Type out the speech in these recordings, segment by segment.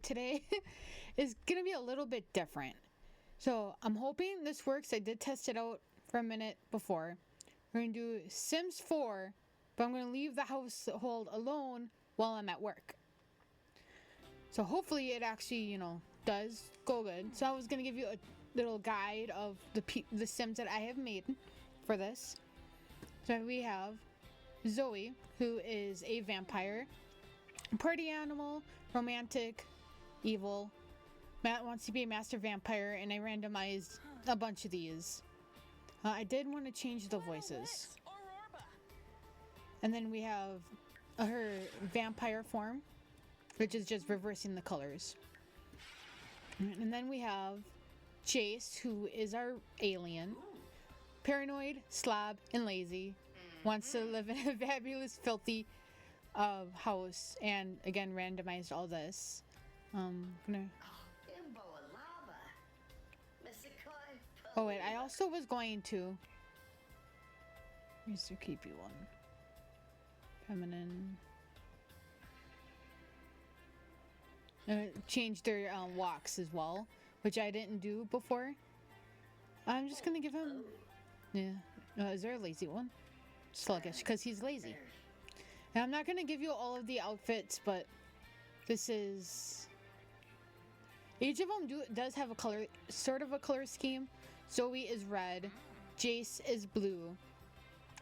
Today is gonna be a little bit different. So I'm hoping this works. I did test it out for a minute before. We're gonna do Sims 4, but I'm gonna leave the household alone while I'm at work. So hopefully it actually, does go good. So I was gonna give you a little guide of the Sims that I have made for this. So we have Zoe, who is a vampire, party animal, romantic, evil. Matt wants to be a master vampire, and I randomized a bunch of these. I did want to change the voices. And then we have her vampire form, which is just reversing the colors. And then we have Jace, who is our alien. Paranoid, slob, and lazy. Wants to live in a fabulous, filthy house. And again, randomized all this. Oh wait, I also was going to. Here's the creepy one. Feminine. Change their walks as well, which I didn't do before. I'm just gonna give him. Yeah. Is there a lazy one? Sluggish, because he's lazy. And I'm not gonna give you all of the outfits, but this is. Each of them does have a color, sort of a color scheme. Zoe is red, Jace is blue,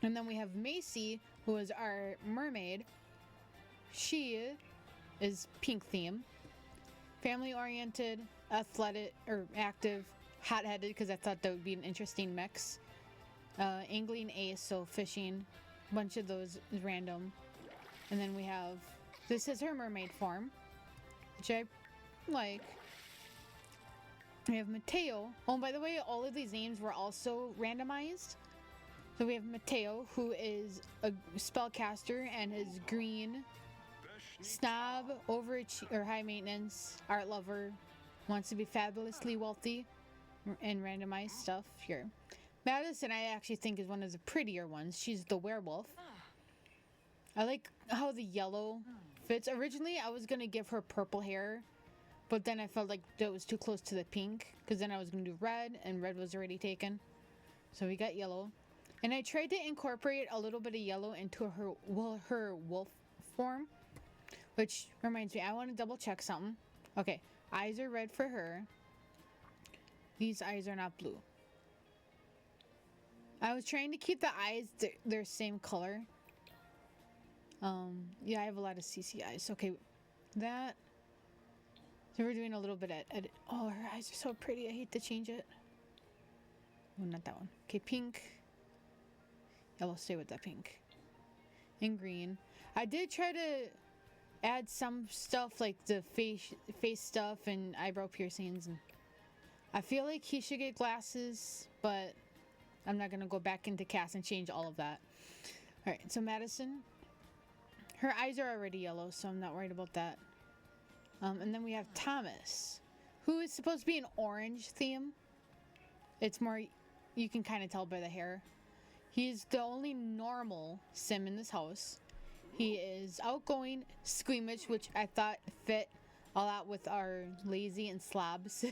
and then we have Macy, who is our mermaid. She is pink theme, family-oriented, athletic or active, hot-headed because I thought that would be an interesting mix. Angling ace, so fishing, a bunch of those is random, and then we have this is her mermaid form, which I like. We have Mateo. Oh, by the way, all of these names were also randomized. So we have Mateo, who is a spellcaster and is green. Snob, or high maintenance, art lover, wants to be fabulously wealthy, and randomized stuff here. Madison, I actually think, is one of the prettier ones. She's the werewolf. I like how the yellow fits. Originally, I was going to give her purple hair, but then I felt like that was too close to the pink, because then I was going to do red, and red was already taken. So we got yellow. And I tried to incorporate a little bit of yellow into her wolf form, which reminds me, I want to double check something. Okay, eyes are red for her. These eyes are not blue. I was trying to keep the eyes their same color. Yeah, I have a lot of CC eyes. Okay, that. So we're doing a little bit of edit. Oh, her eyes are so pretty. I hate to change it. Oh, not that one. Okay, pink. Yeah, we'll stay with that pink. And green. I did try to add some stuff like the face stuff and eyebrow piercings. And I feel like he should get glasses, but I'm not going to go back into cast and change all of that. Alright, so Madison. Her eyes are already yellow, so I'm not worried about that. And then we have Thomas, who is supposed to be an orange theme. It's more, you can kind of tell by the hair. He's the only normal sim in this house. He is outgoing, squeamish, which I thought fit a lot with our lazy and slobs.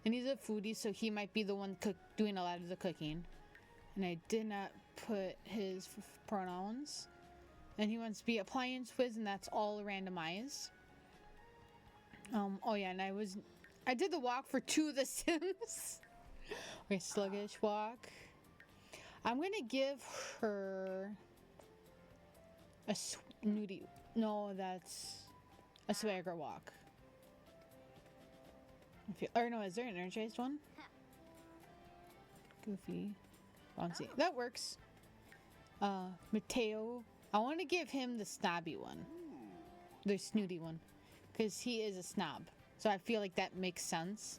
And he's a foodie, so he might be the one doing a lot of the cooking. And I did not put his pronouns. And he wants to be appliance whiz, and that's all randomized. Oh yeah, and I did the walk for 2 of the Sims. Okay, sluggish walk. I'm gonna give her a snooty. No, that's a swagger walk. Or no, is there an energized one? Goofy, bouncy. That works. Mateo. I want to give him the snobby one, the snooty one, because he is a snob. So I feel like that makes sense.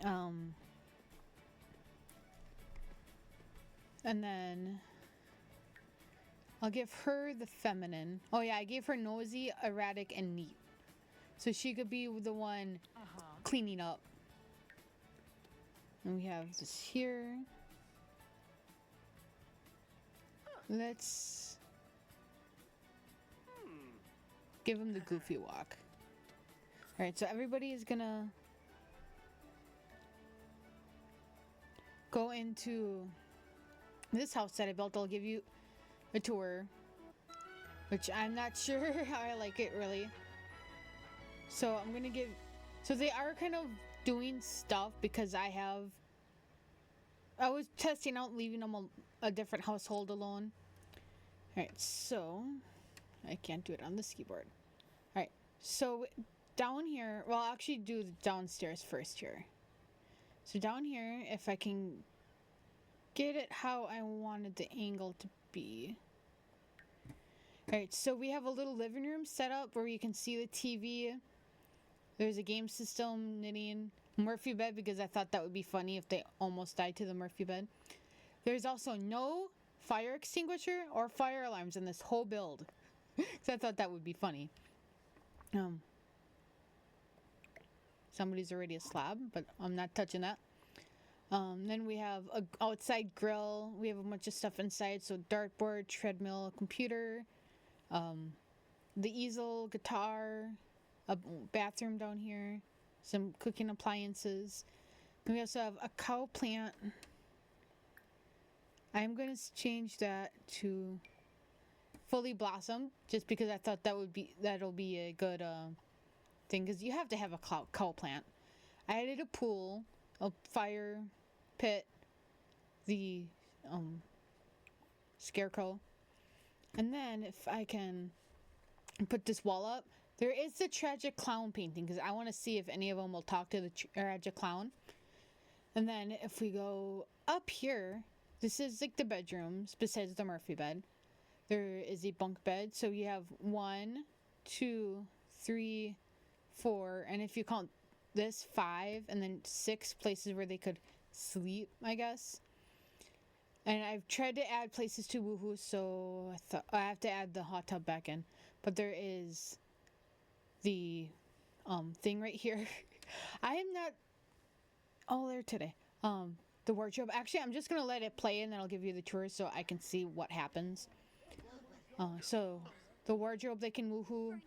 And then I'll give her the feminine. Oh yeah, I gave her nosy, erratic, and neat. So she could be the one cleaning up. And we have this here. Let's give him the goofy walk. Alright, so everybody is gonna go into this house that I built. I'll give you a tour, which I'm not sure how I like it really. So I'm gonna give, so they are kind of doing stuff because I was testing out leaving them a different household alone. Alright, so I can't do it on this keyboard. Alright, so down here, well, I'll actually do the downstairs first here. So down here, if I can get it how I wanted the angle to be. Alright, so we have a little living room set up where you can see the TV. There's a game system, knitting, Murphy bed, because I thought that would be funny if they almost died to the Murphy bed. There's also no fire extinguisher or fire alarms in this whole build. So I thought that would be funny. Somebody's already a slab, but I'm not touching that. Then we have an outside grill. We have a bunch of stuff inside. So dartboard, treadmill, computer, the easel, guitar, a bathroom down here, some cooking appliances. And we also have a cow plant. I'm going to change that to fully blossom just because I thought that'll be a good thing, because you have to have a cow plant. I added a pool, a fire pit, the scarecrow, and then if I can put this wall up, there is the tragic clown painting because I want to see if any of them will talk to the tragic clown. And then if we go up here, this is like the bedrooms besides the Murphy bed. There is a bunk bed, so you have 1, 2, 3, 4, and if you count this, 5, and then 6 places where they could sleep, I guess. And I've tried to add places to Woohoo, so I thought I have to add the hot tub back in. But there is the thing right here. I am not all there today. The wardrobe. Actually, I'm just gonna let it play and then I'll give you the tour so I can see what happens. So the wardrobe, they can Woohoo.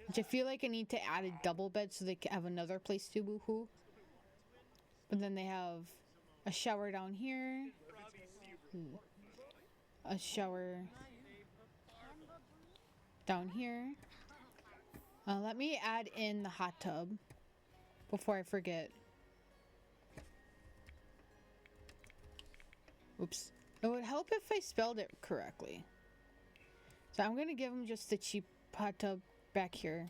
Which I feel like I need to add a double bed so they can have another place to Woohoo. But then they have a shower down here. A shower down here. Let me add in the hot tub before I forget. Oops. It would help if I spelled it correctly. So I'm going to give them just the cheap hot tub back here.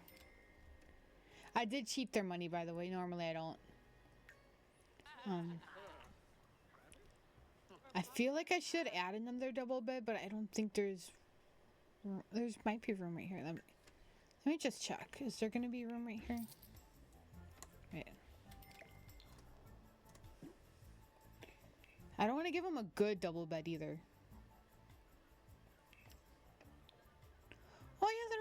I did cheat their money, by the way. Normally I don't. I feel like I should add another double bed, but I don't think there's might be room right here. Let me just check. Is there going to be room right here? Wait. I don't want to give them a good double bed either. Oh yeah,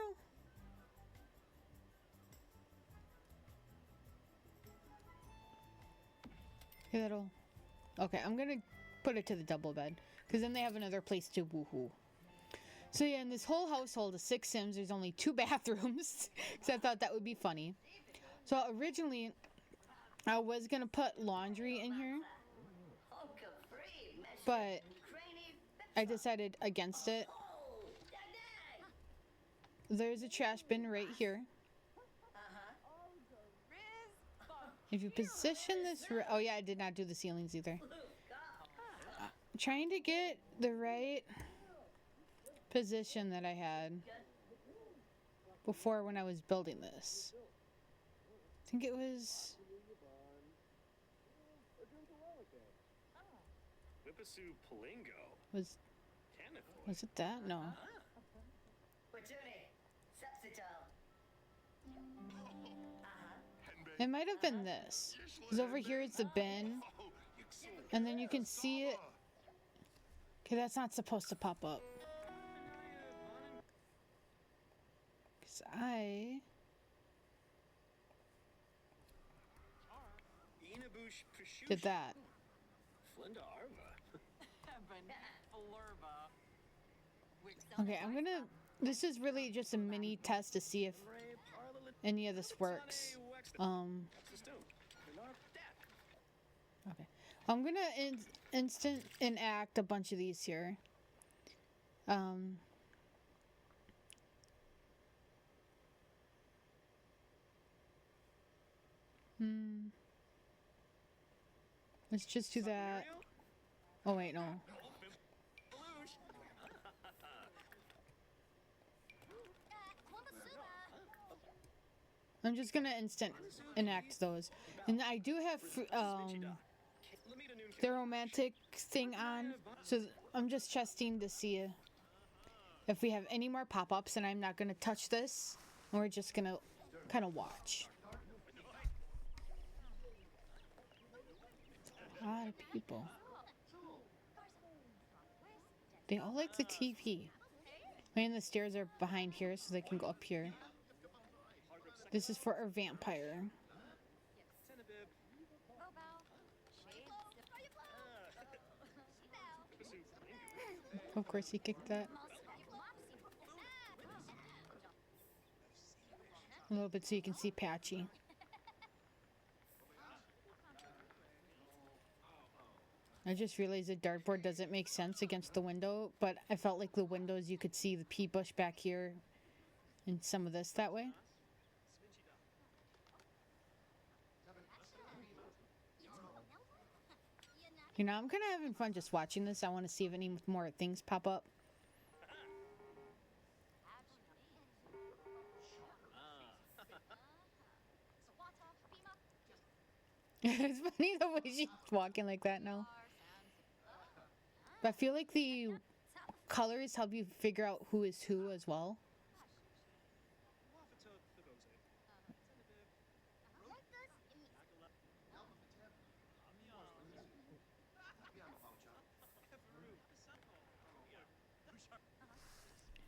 that'll. Okay, I'm gonna put it to the double bed because then they have another place to Woohoo. So yeah, in this whole household of 6 Sims, there's only 2 bathrooms because I thought that would be funny. So originally, I was gonna put laundry in here, but I decided against it. There's a trash bin right here. If you position this, oh yeah, I did not do the ceilings either. Trying to get the right position that I had before when I was building this. I think it was. Was it that? No. It might have been this. Because over here is the bin. And then you can see it. Okay, that's not supposed to pop up. Because I did that. Okay, I'm gonna. This is really just a mini test to see if any of this works. Okay. I'm gonna instant enact a bunch of these here. Let's just do that. Oh wait, no. I'm just gonna instant enact those. And I do have the romantic thing on, so I'm just testing to see if we have any more pop-ups, and I'm not gonna touch this. We're just gonna kind of watch. A lot of people. They all like the TV. And the stairs are behind here, so they can go up here. This is for our vampire. Of course he kicked that. A little bit so you can see Patchy. I just realized the dartboard doesn't make sense against the window, but I felt like the windows, you could see the pea bush back here and some of this that way. You know, I'm kind of having fun just watching this. I want to see if any more things pop up. It's funny the way she's walking like that now. But I feel like the colors help you figure out who is who as well.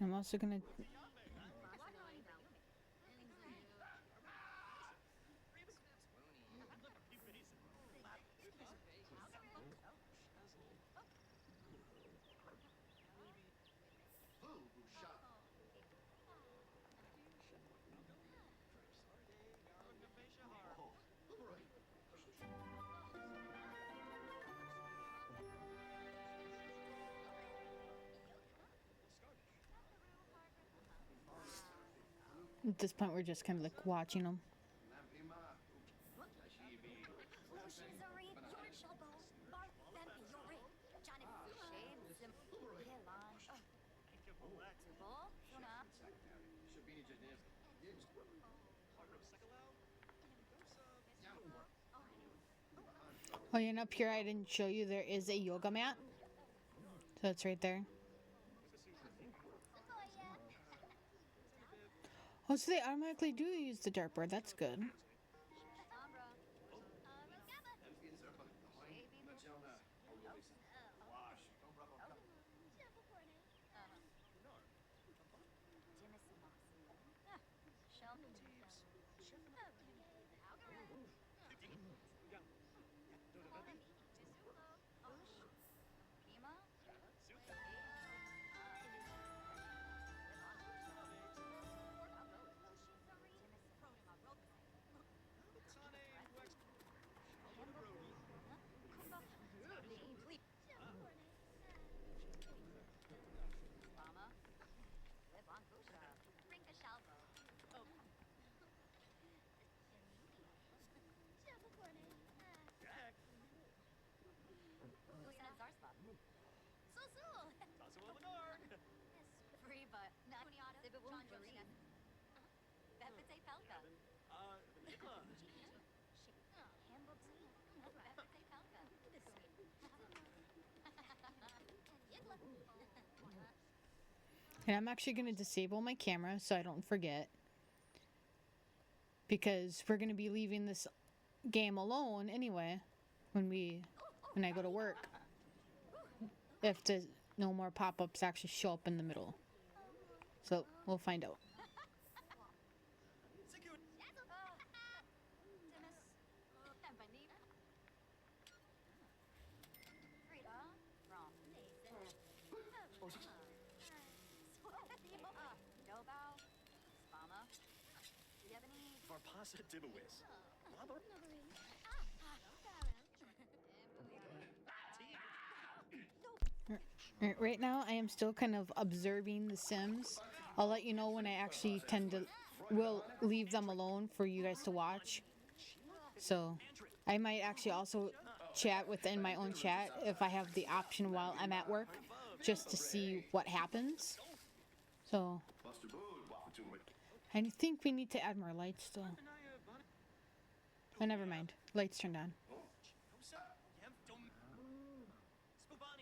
I'm also gonna... At this point, we're just kind of like watching them. Oh, yeah, and up here I didn't show you, there is a yoga mat. So it's right there. Oh, so they automatically do use the dartboard. That's good. And I'm actually going to disable my camera so I don't forget. Because we're going to be leaving this game alone anyway when I go to work. If no more pop-ups actually show up in the middle. So we'll find out. Right now, I am still kind of observing the Sims. I'll let you know when I actually will leave them alone for you guys to watch. So, I might actually also chat within my own chat if I have the option while I'm at work, just to see what happens. So, I think we need to add more lights still. Oh, never mind. Lights turned on.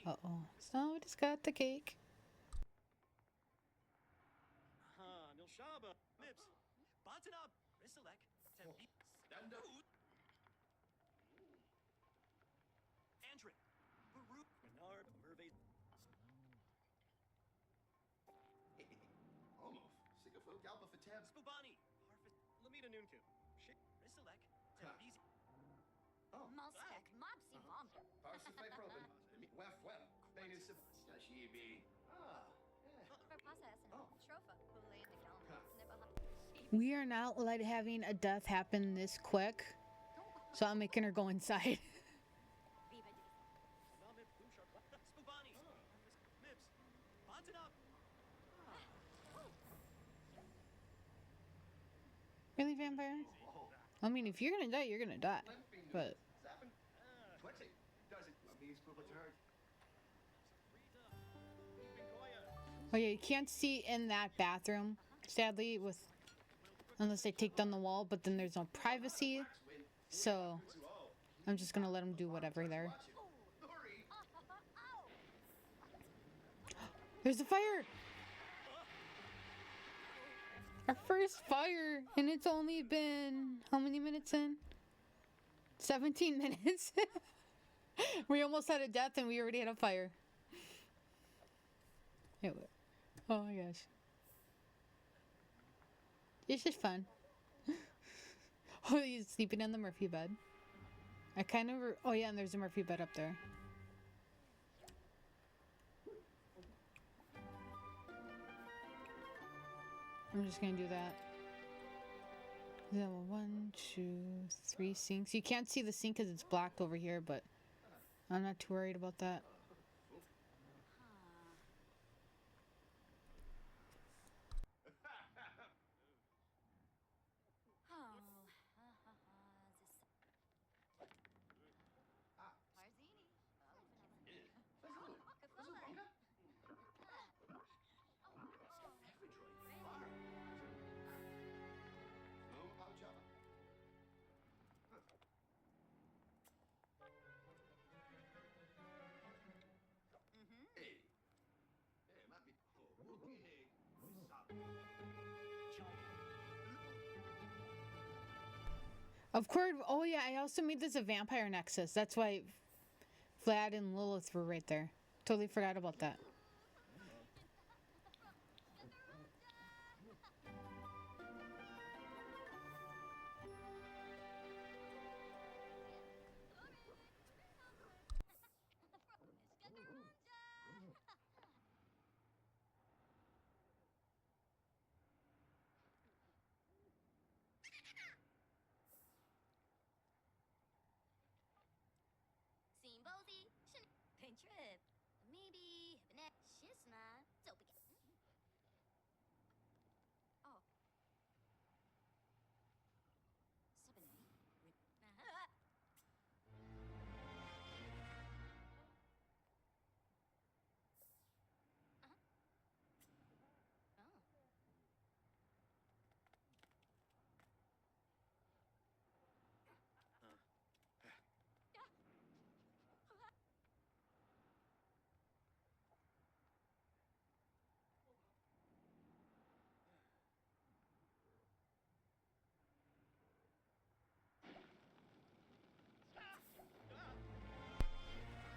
Uh-oh. So, just got the cake. We are not having a death happen this quick, so I'm making her go inside. Really, vampire? I mean, if you're gonna die, you're gonna die. But oh yeah, you can't see in that bathroom, sadly, unless they take down the wall. But then there's no privacy, so I'm just gonna let them do whatever there. There's a fire! Our first fire, and it's only been how many minutes in? 17 minutes. We almost had a death and we already had a fire. Oh my gosh. It's just fun. Oh, he's sleeping in the Murphy bed. Oh yeah, and there's a Murphy bed up there. I'm just gonna do that. Then 1, 2, 3 sinks. You can't see the sink because it's blocked over here, but I'm not too worried about that. Of course. Oh yeah, I also made this a vampire nexus. That's why Vlad and Lilith were right there. Totally forgot about that.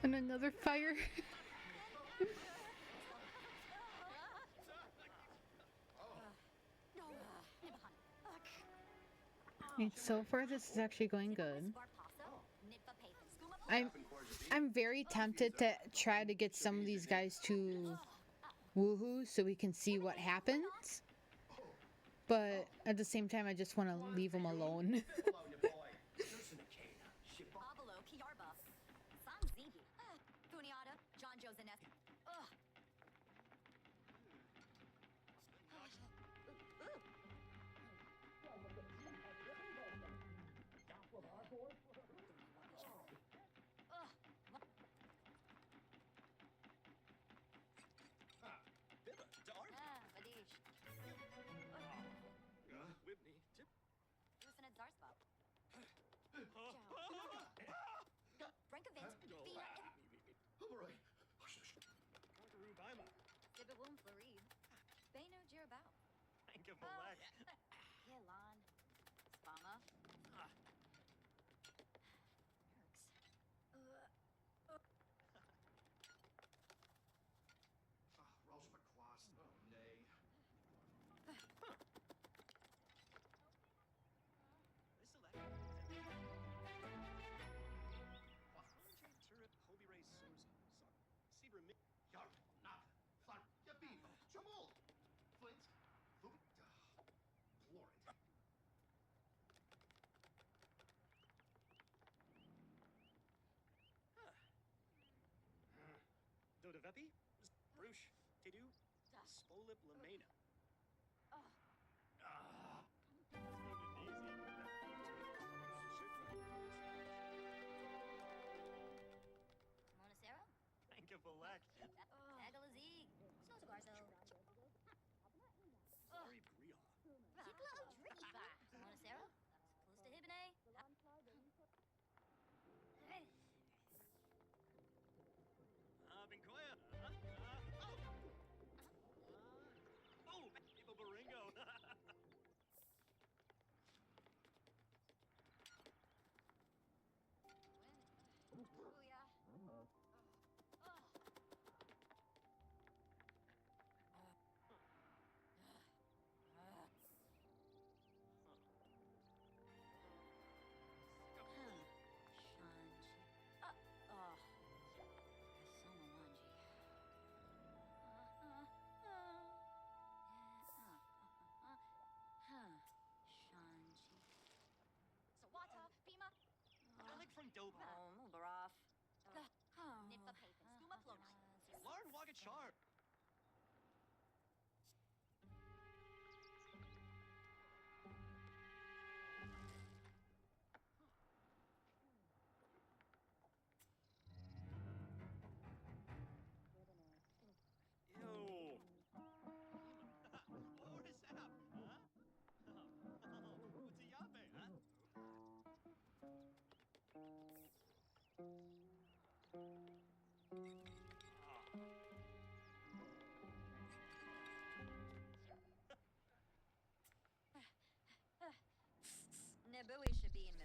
And another fire. So far, this is actually going good. I'm very tempted to try to get some of these guys to woohoo so we can see what happens. but at the same time, I just want to leave him alone.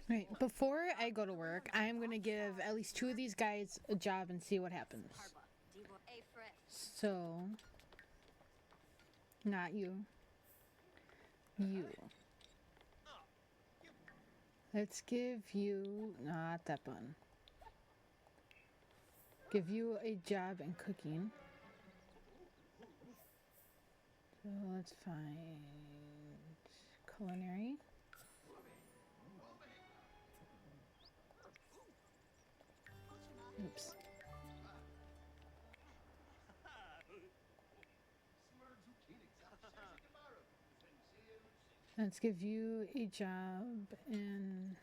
Right, before I go to work, I'm gonna give at least 2 of these guys a job and see what happens. So, not you. You. Let's give you, not that bun. Give you a job in cooking. So let's find culinary. Oops. Let's give you a job in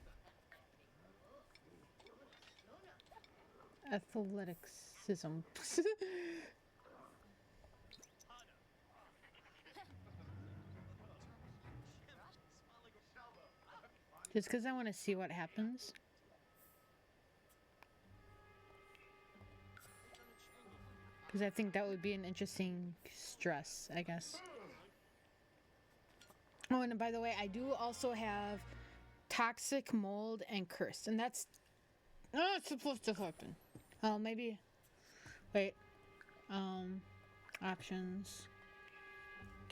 athleticism. Just because I want to see what happens. Because I think that would be an interesting stress, I guess. Oh, and by the way, I do also have toxic, mold, and cursed. And that's not supposed to happen. Oh, maybe. Wait. Options.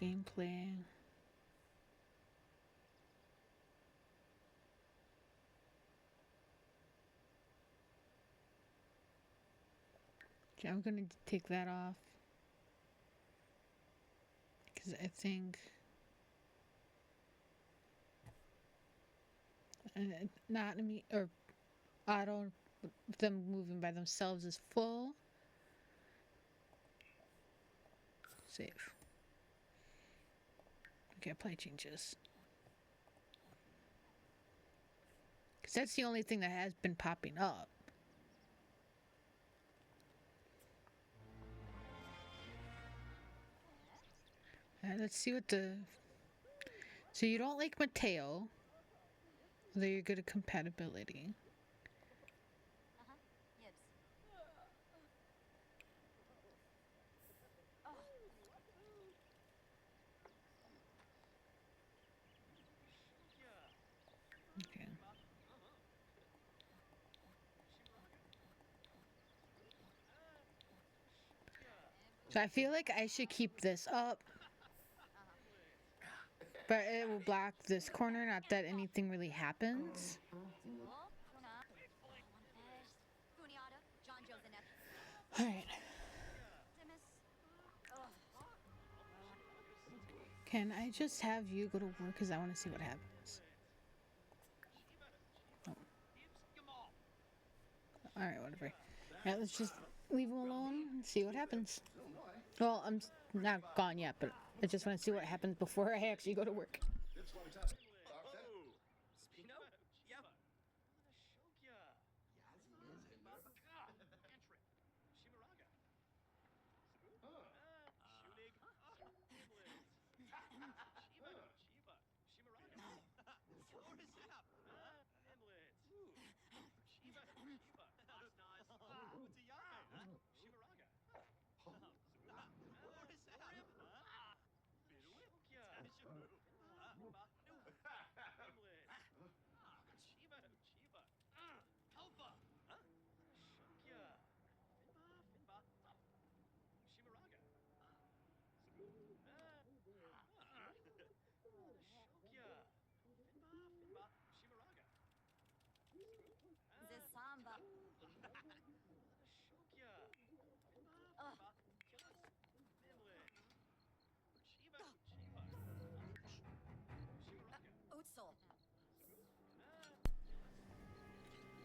Gameplay. Okay, I'm gonna take that off. Because I think anatomy or auto, them moving by themselves is full. Save. Okay, apply changes. Because that's the only thing that has been popping up. Let's see what the... So you don't like Mateo, although you're good at compatibility. Okay. So I feel like I should keep this up. But it will block this corner, not that anything really happens. Alright. Can I just have you go to work? Because I want to see what happens. Oh. Alright, whatever. Yeah, let's just leave him alone and see what happens. Well, I'm not gone yet, but I just want to see what happens before I actually go to work.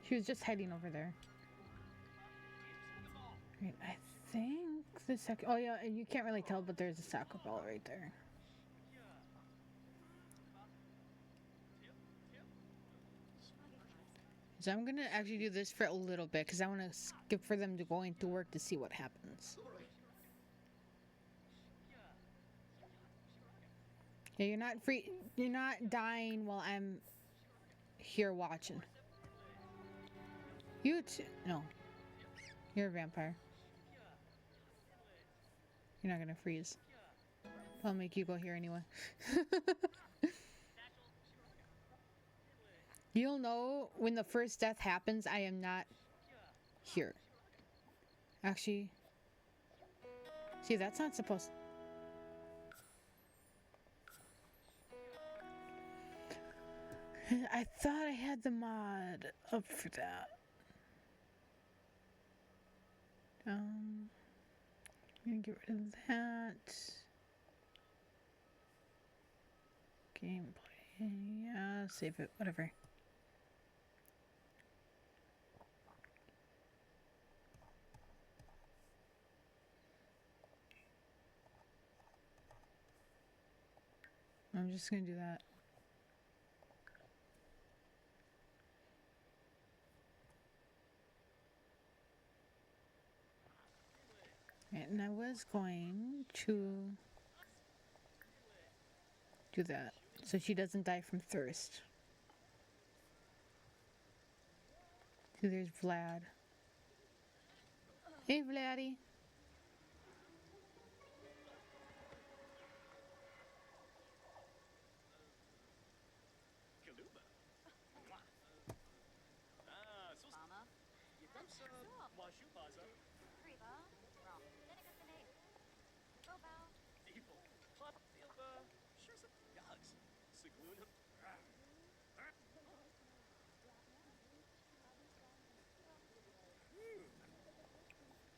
She was just hiding over there. Right, I think the second... Oh yeah, you can't really tell, but there's a soccer ball right there. So I'm gonna actually do this for a little bit because I want to skip for them to going to work to see what happens. Yeah, you're not free. You're not dying while I'm here watching. You too. No, you're a vampire. You're not gonna freeze. I'll make you go here anyway. You'll know when the first death happens. I am not here. Actually, see, that's not supposed. I thought I had the mod up for that. I'm gonna get rid of that. Gameplay, yeah, save it, whatever. I'm just gonna do that. And I was going to do that so she doesn't die from thirst. See, there's Vlad. Hey, Vladdy.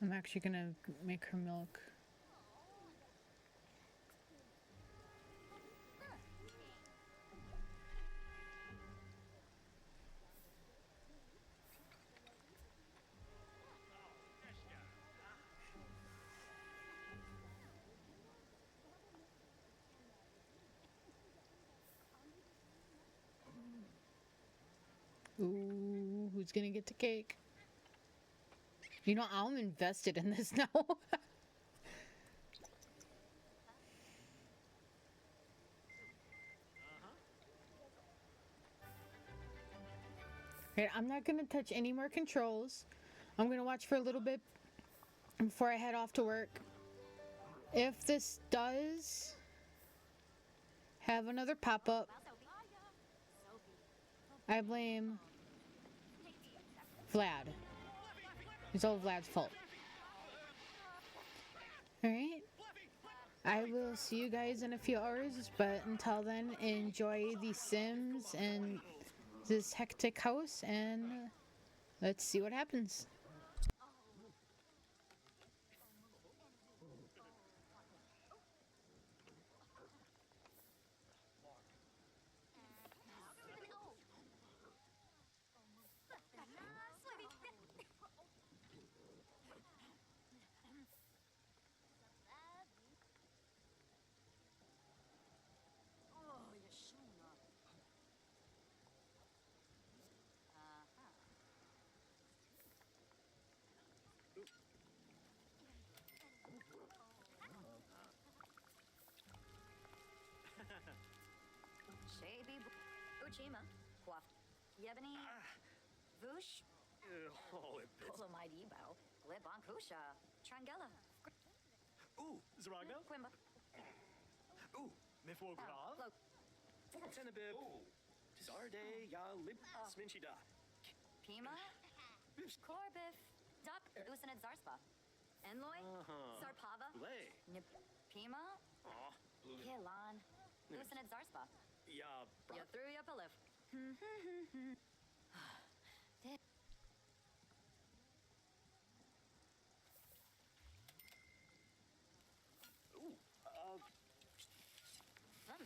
I'm actually gonna make her milk. Ooh, who's gonna get the cake? You know, I'm invested in this now. Okay, I'm not gonna touch any more controls. I'm gonna watch for a little bit before I head off to work. If this does have another pop-up, I blame Vlad. It's all Vlad's fault. Alright. I will see you guys in a few hours, but until then, enjoy the Sims and this hectic house, and let's see what happens. Shaby Uchima. Quaff. Yebony. Vush. Oh, it bits. Polomidibo. Libankusha. Trangella. Ooh, Zaragno? Quimba. Ooh, Mifwogrov? Tenebib. Zarde ya lib sminchida. Pima. Corbif. Duck. Usanid Zarspa. Enloy. Zarpava. Lay. Pima. Aw, Kilan. Usanid Zarspa. ya You threw you up a lift. Ooh,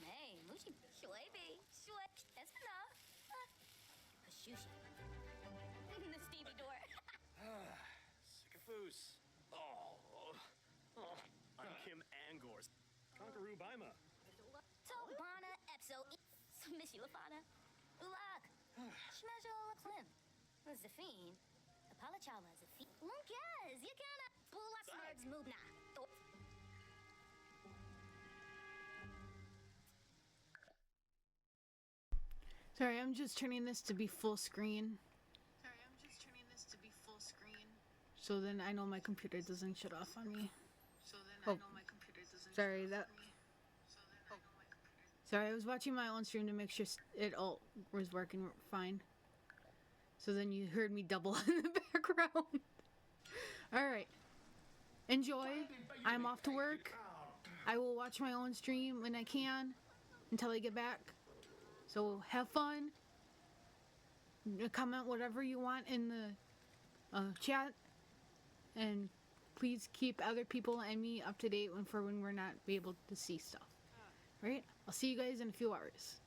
Hey, Mushi. Shwebe. Shwet. Espina. Kashushi. The Stevie door. Sycophus. Oh, I'm Kim Angors. Conqueroo Bima. Tobana Epso. Smishy Lafana. Ulak. Shmejol Klim. Zafine. Apalachala Zafine. Lunkez. Yakana. Pulak Smargs Mubna. Sorry, I'm just turning this to be full screen. So then I know my computer doesn't shut off on me. Sorry, that. Sorry, I was watching my own stream to make sure it all was working fine. So then you heard me double in the background. Alright. Enjoy. I'm off to work. I will watch my own stream when I can until I get back. So have fun. Comment whatever you want in the chat. And please keep other people and me up to date when we're not able to see stuff. Right? I'll see you guys in a few hours.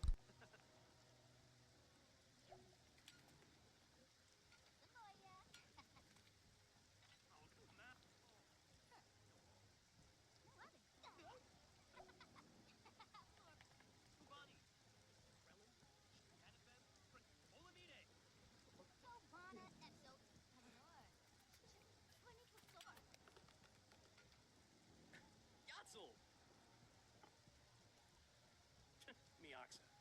Yatzel. Miaxa.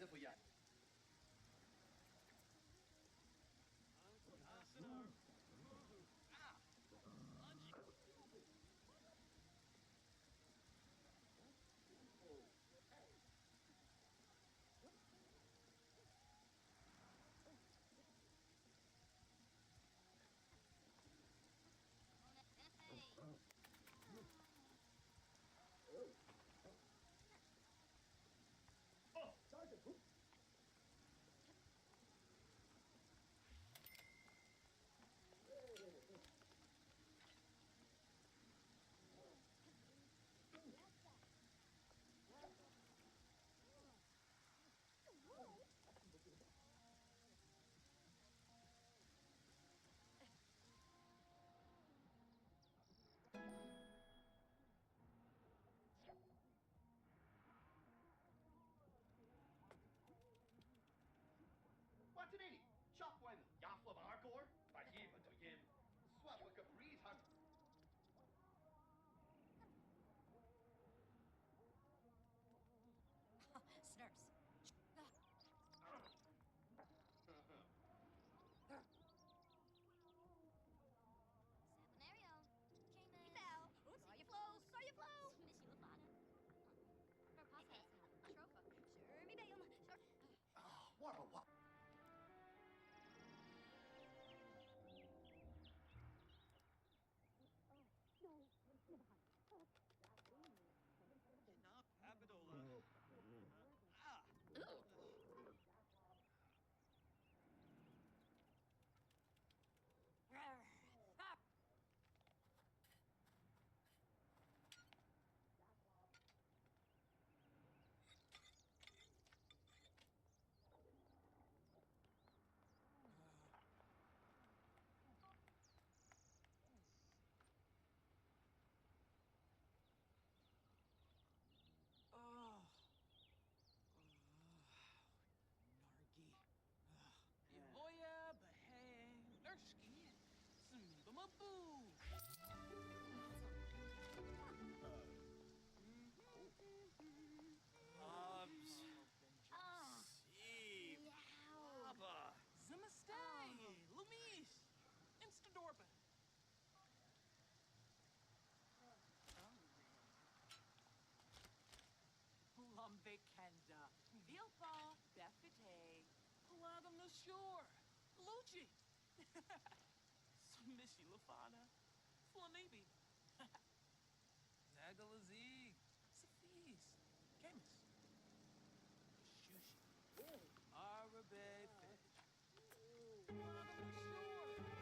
师傅呀。What's it in? Chop one, yap of Argor, but even to him. Swap a caprice hug. Snurps. Saponario. Jamin. Eval. Saw you flow. Saw you flow. Missy Lafana. Verpasa. Tropa. Sure me bail. Sure. Warble wop. Enough, Abidola. Nargi. Ivoya, Bahang, Erski, Smiba Hobbs. Oh. Steve. Baba. Zimastay, Lumis, Instadorpa. Lambe Kenda, Vilpa, Befite, Palada Monsieur, Luci, Smishi Lafana, Flanibi, Nagalazig, Safis, Chemis, Shushi, Arabe Fish, Palada Monsieur, Luci.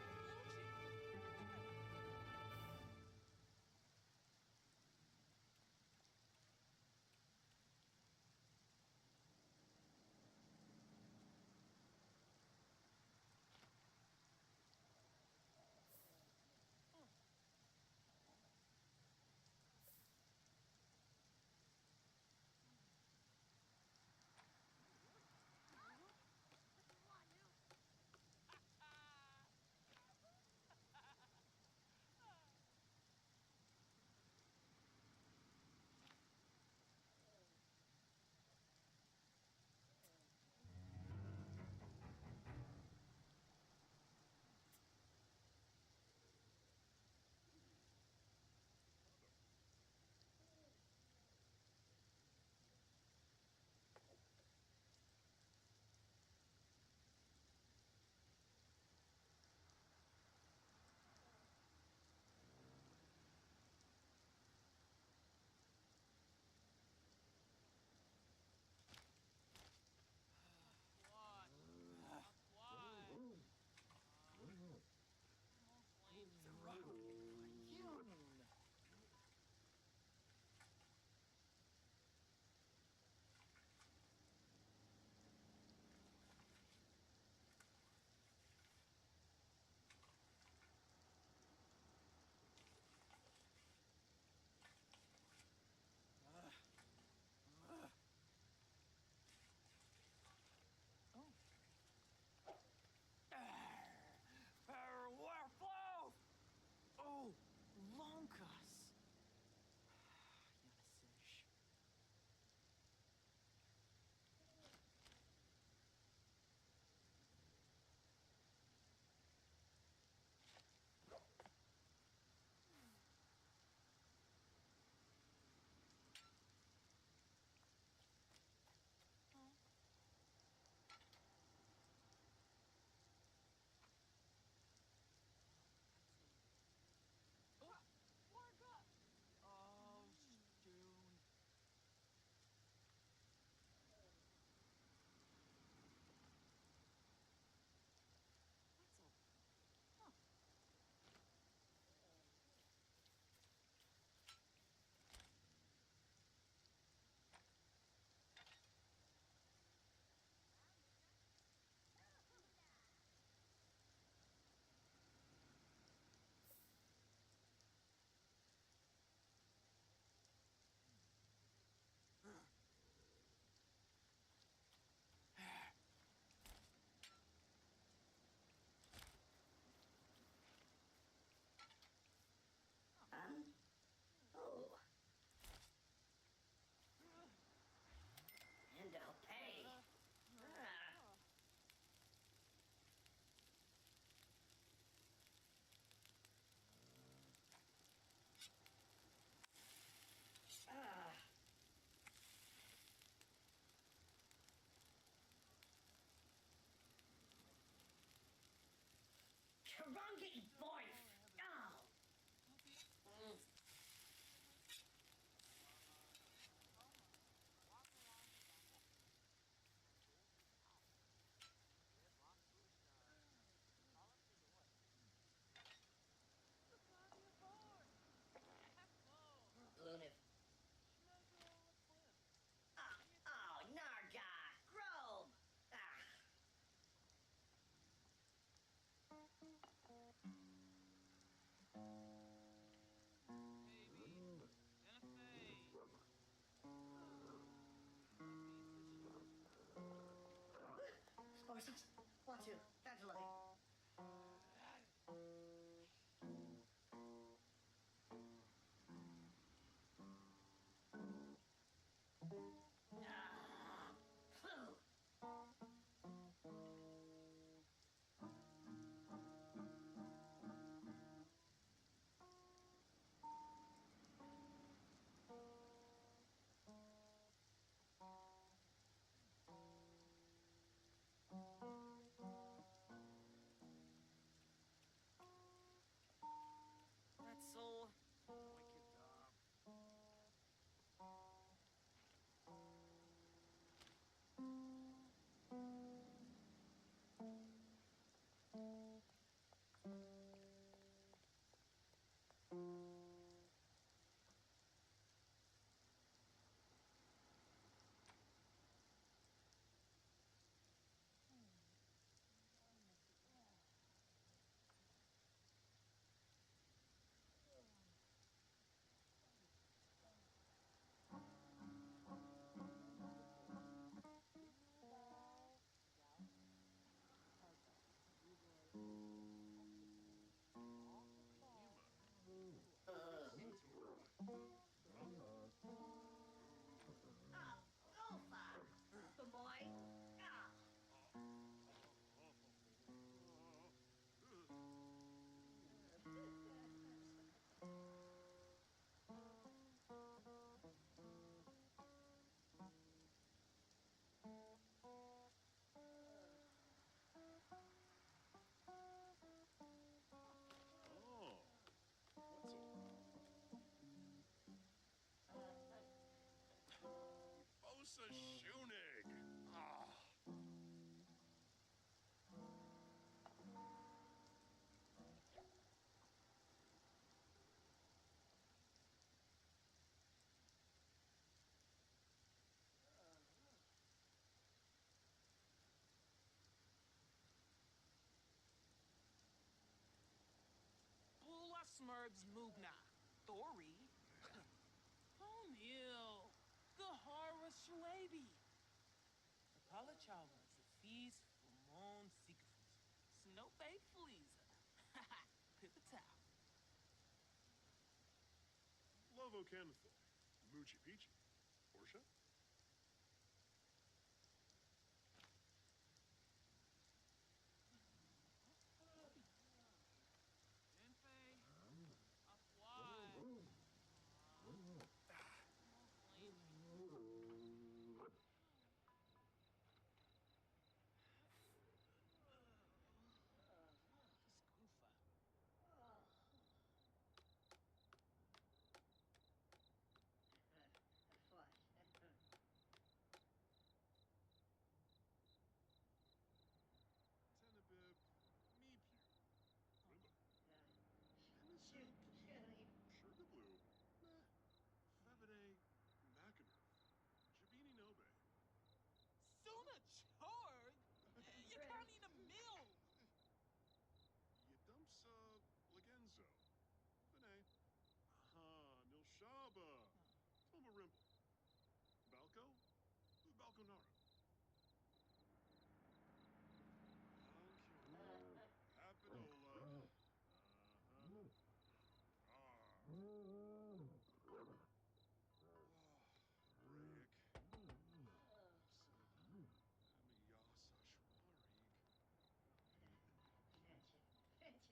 Want to, definitely. Phew. Pretzel. Wicked dog. Oh, Alpha. Good boy. Ah. Oh, Wetzel. Bosa Schunig. Ah. Bula Smurgs Mugna. Dory. O'Neill. Gahara Shuabi. Apalachawa. Zafis Fumon Sikafus. Snowbake Fleeza. Pipatow. Lovo Canathoy. Moochie Peachy. Portia? Enfe. Afwai. Scoofa. What? Tenebib. Meepew. Wimba. Shoot, Shimizuki. Sugar Blue. Meh. Febide. Macaner. Jabini Nobe. Suna Chorg? You can't eat a meal. Yadumsa Lagenzo. Bene. Aha, Nilshaba. Tomarimple. Balco? Balconara. Alcura. Papadola. Uh-huh. Raic. Amiyasa Shwarig. Fetch it.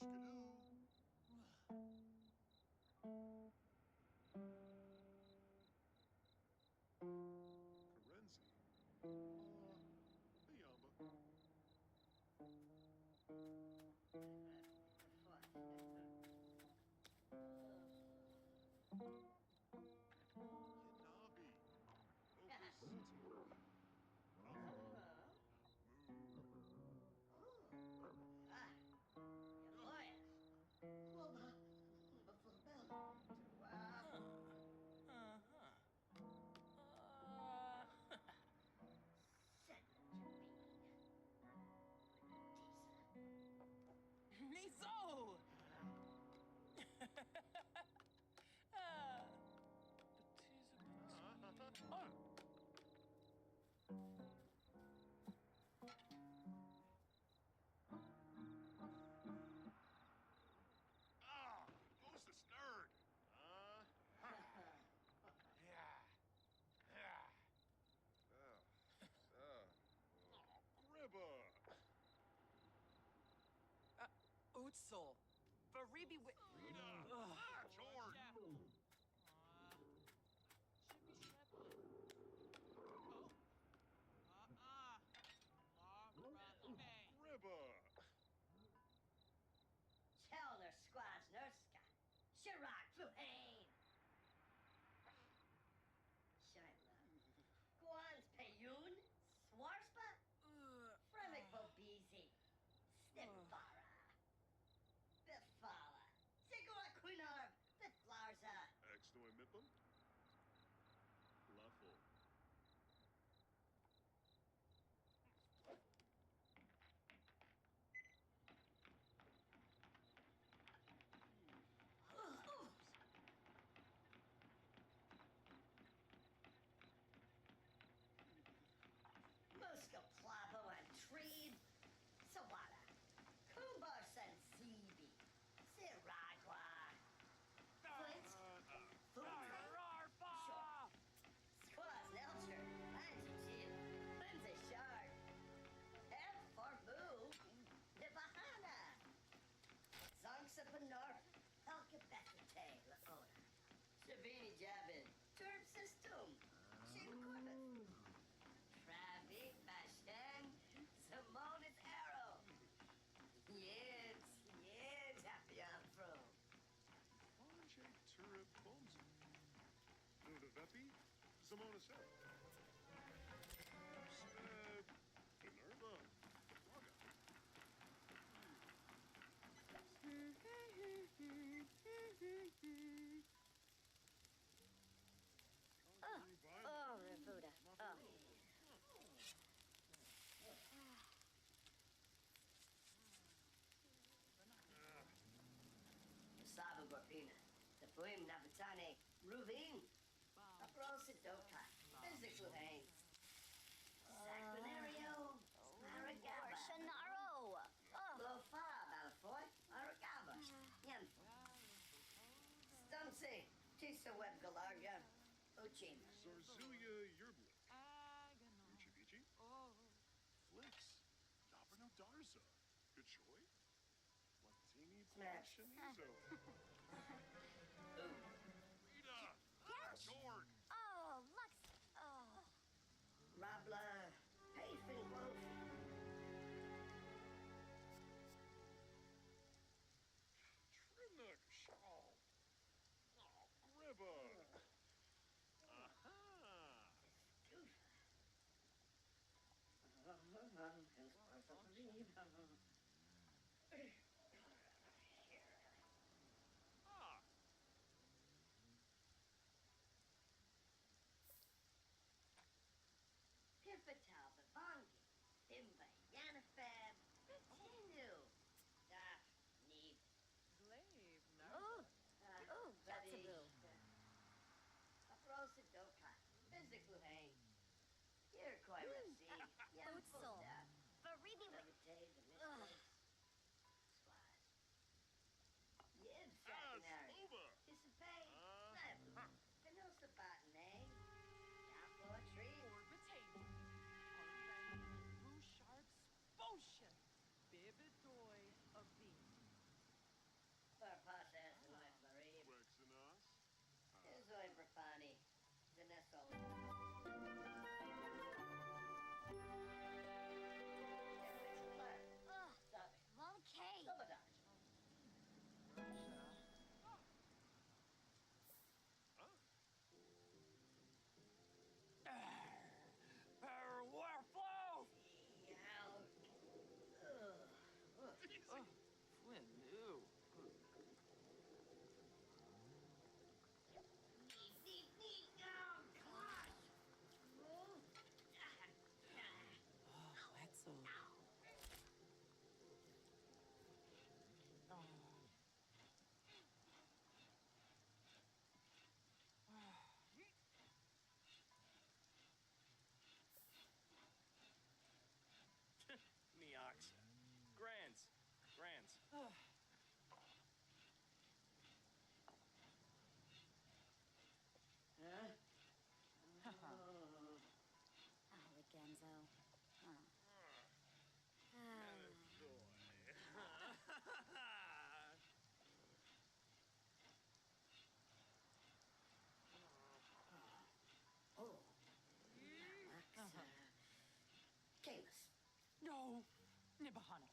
Skidoo. Karenzi. Ayamba. Yanabi. Opus City. Miso! Ah, Who's this nerd? Gribba. Utsul. Faribi wi- Ugh. George. Chippy Sheppy. Oh. Mara May. Gribba. Kellner Squads Nurska. Chirac Fluhane. Shaila. Guans Payun. Swarspa. Fremic Bobizi. Snipfara. Bifala. Sigura Quinarb. Biflarza. Exnoy Mippum. Luffle. Muska Plavo and Treed. Sawada. Kumbas and Zibi. Siragua. Flint. Sure. Squaz Nelcher. Angie Lindsay Shard. F for Boo. Nibahana. Zonxa Panor. Alcabethate Laona. Shavini Jabin. Turb System. Shim Corbin. Travi Bashan. Simonis Arrow. Yes, happy I'm from. Ponche Turip Bomzu. Nuda Vepi. Simona Seth. Minerva. Waga. Oh, Buddha. Oh. Sabu Gorpina. The Puim Navatane. Ruvin. Aprosa Doka. Physical Hang. Saquinario. Aragaba. Shanaro. Lofa. Malafoy. Aragaba. Yanfo. Stumsy. Tisa Web Galarga. Uchin. Zorzuya Yerblik. Agano. Uchivichi. Oh. Flicks. Dabrino Darza. Kachoy. Latini Smash. Pashanizo. Rita. Jord. Oh, Lux. Oh. Rabla. Payfin Wolf. Trimnook Shawl. Oh, Gribba. Aha. Bahana.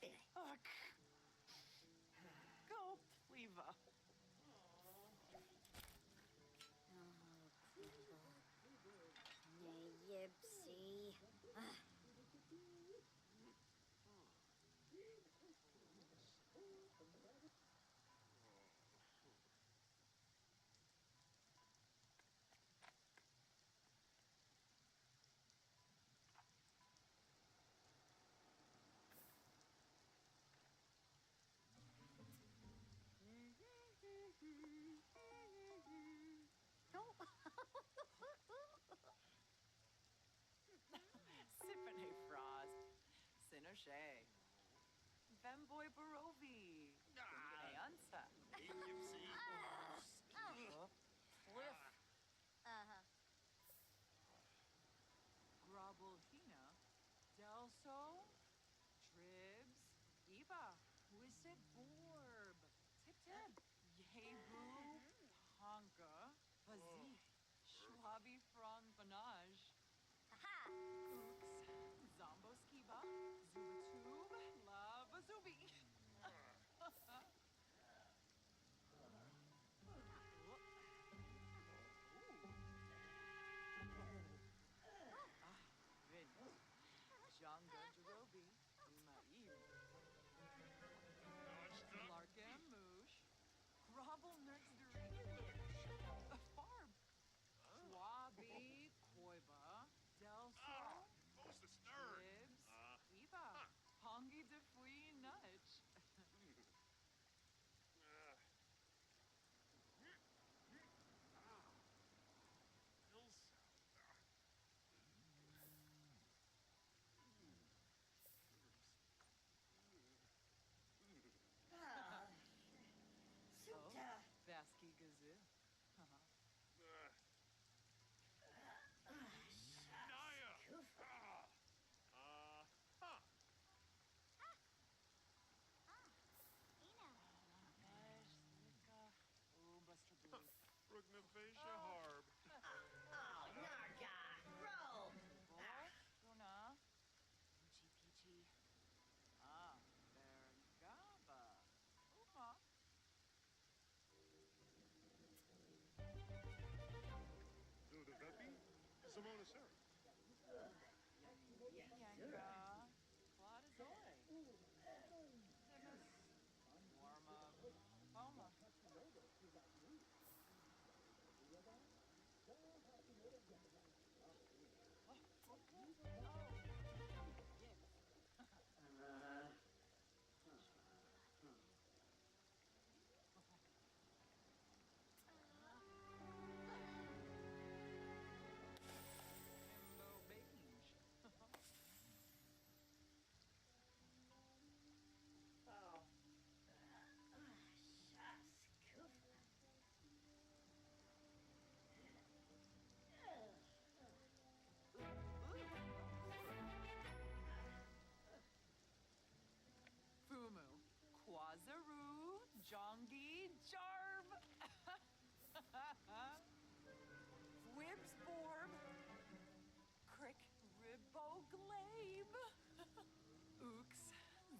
Go, Pleva. Nay, Yipsy. Sippin' Frost. Sinoshay. Vemboy Barovi. Gungane Ansa. Cliff. Uh-huh. Grobblehina. Delso. Tribs. Eva. Wisset Borb. Tip Tip. Yebu. Honka. Bazik. Schwabi Fron Banage. Ha-ha! Ooks. Zombo Skiba. Zubatube. Lava Zubi. Vinny. Jonga Jerobi. Maib. Larkin Moosh. Grobble Nerds Farb. Schwabi Koiba. Delso. Moses nerd. Libs. Eva. Pongi de Fui Nudge. Oh, Basky Gazoo. Naya. Ina. Oh, Buster Blue. Rugnafacia Harb. Oh, Narga! Roll! Guna. Peachy Peachy. Vergaba. Uma. Duda Vepi. Simona Seri. Yanka. Claudazoy. Simus. Warma. Foma. Himbo Beige. Oh. Shucks. Kufa. Fumu. Quazaru. Jongi. Jarb. Wibs Borb. Crick. Ribbo Glabe. Ooks.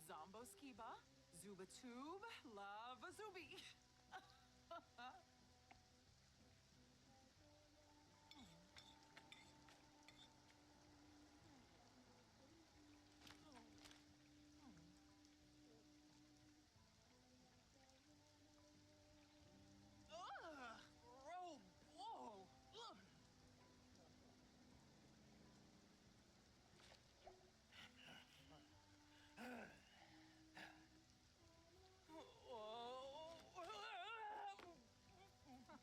Zombo Skiba. Zubatube. Lava Zubi. Ugh! Robe! Whoa! Ugh! Oh, Shona.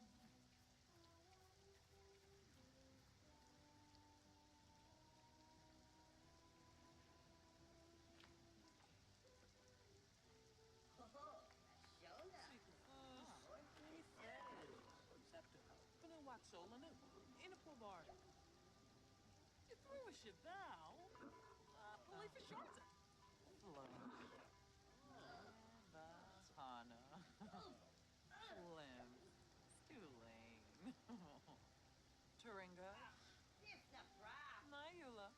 Waxolanu. In a pool bar. You threw a shit thou. Play for short. Bahana. Limp. Stulane. Turinga. This the bra. Mayula.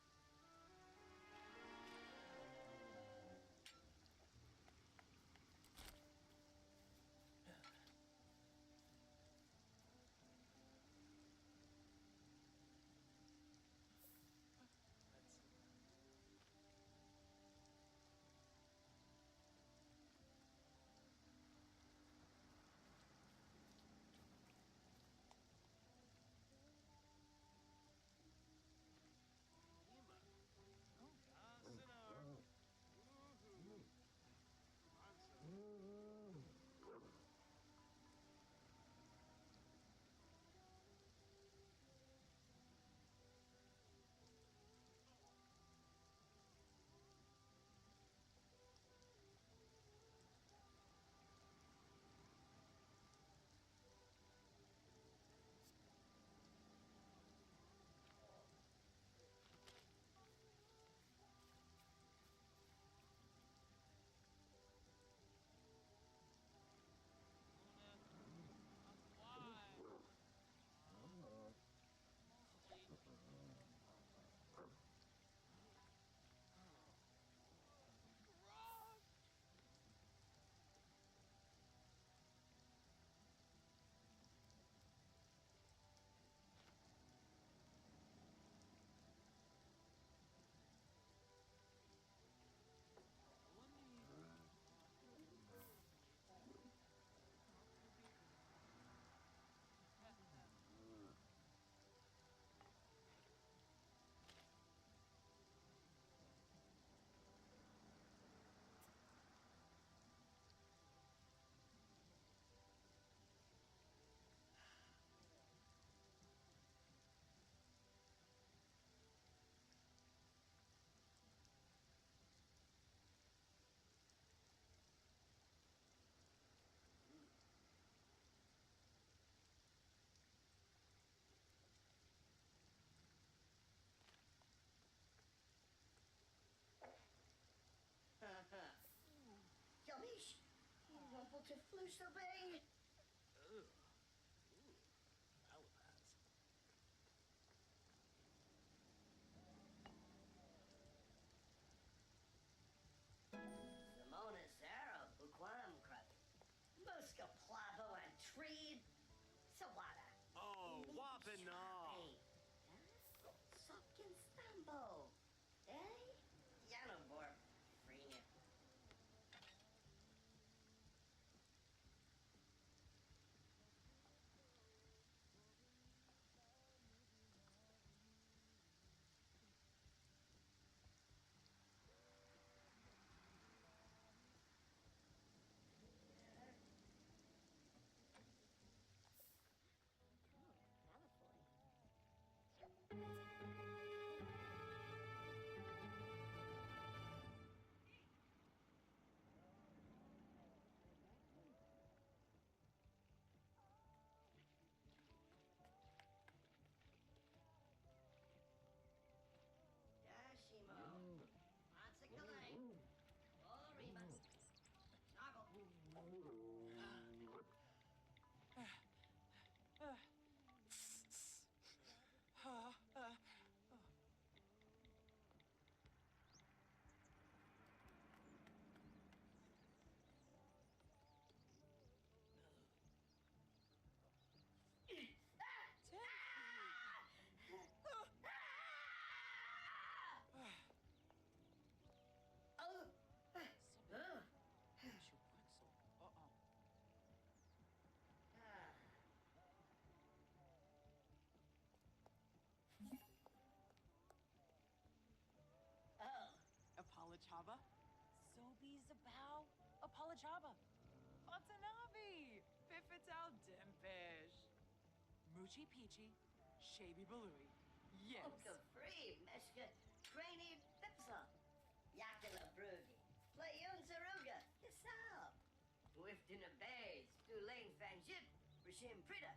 Waffle to Flusobay. Simona Sarah Buquam Crud. Muska Plavo and Treed. Sawada. Oh, Wapana! Sopkin Stambo. Eh? Yanobor. Freenet. Yashimo. Monsikalay. Olorima. Noggle. Apolachaba. Sobi Zabao. Apolachaba. Watanabe. Pipital Dimpish. Moochie Peachy. Shaby Balooey. Yes. Oka Free. Meshka. Trainee Pipsa. Yakila Brugi. Playun Zaruga. Kisab. Twiftin a Bays. Tulane Fanjit. Rishim Prida.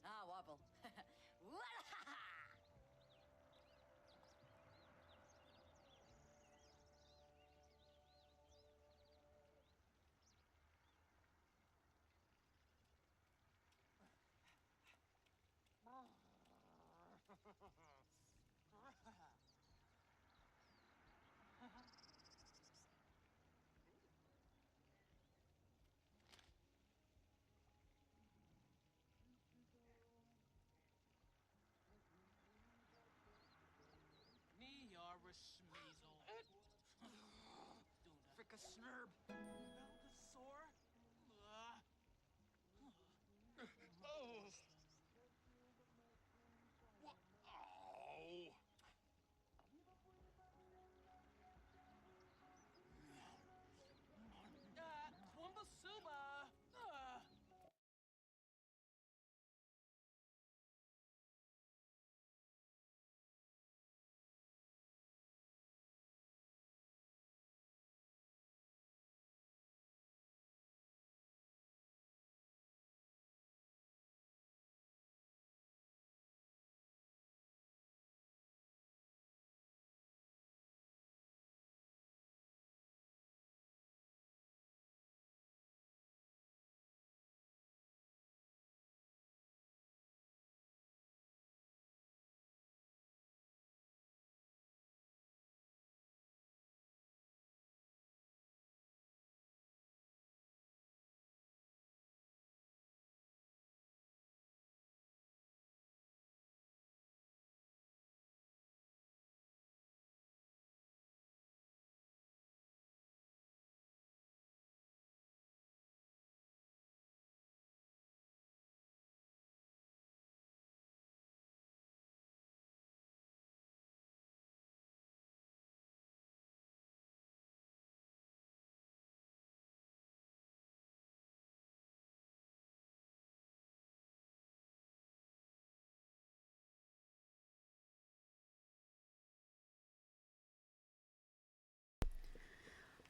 Ah, wobble. Me yara schmeasel. Fricka Snurb. Melgasaur. Oh! What? Oh! Twombasuba.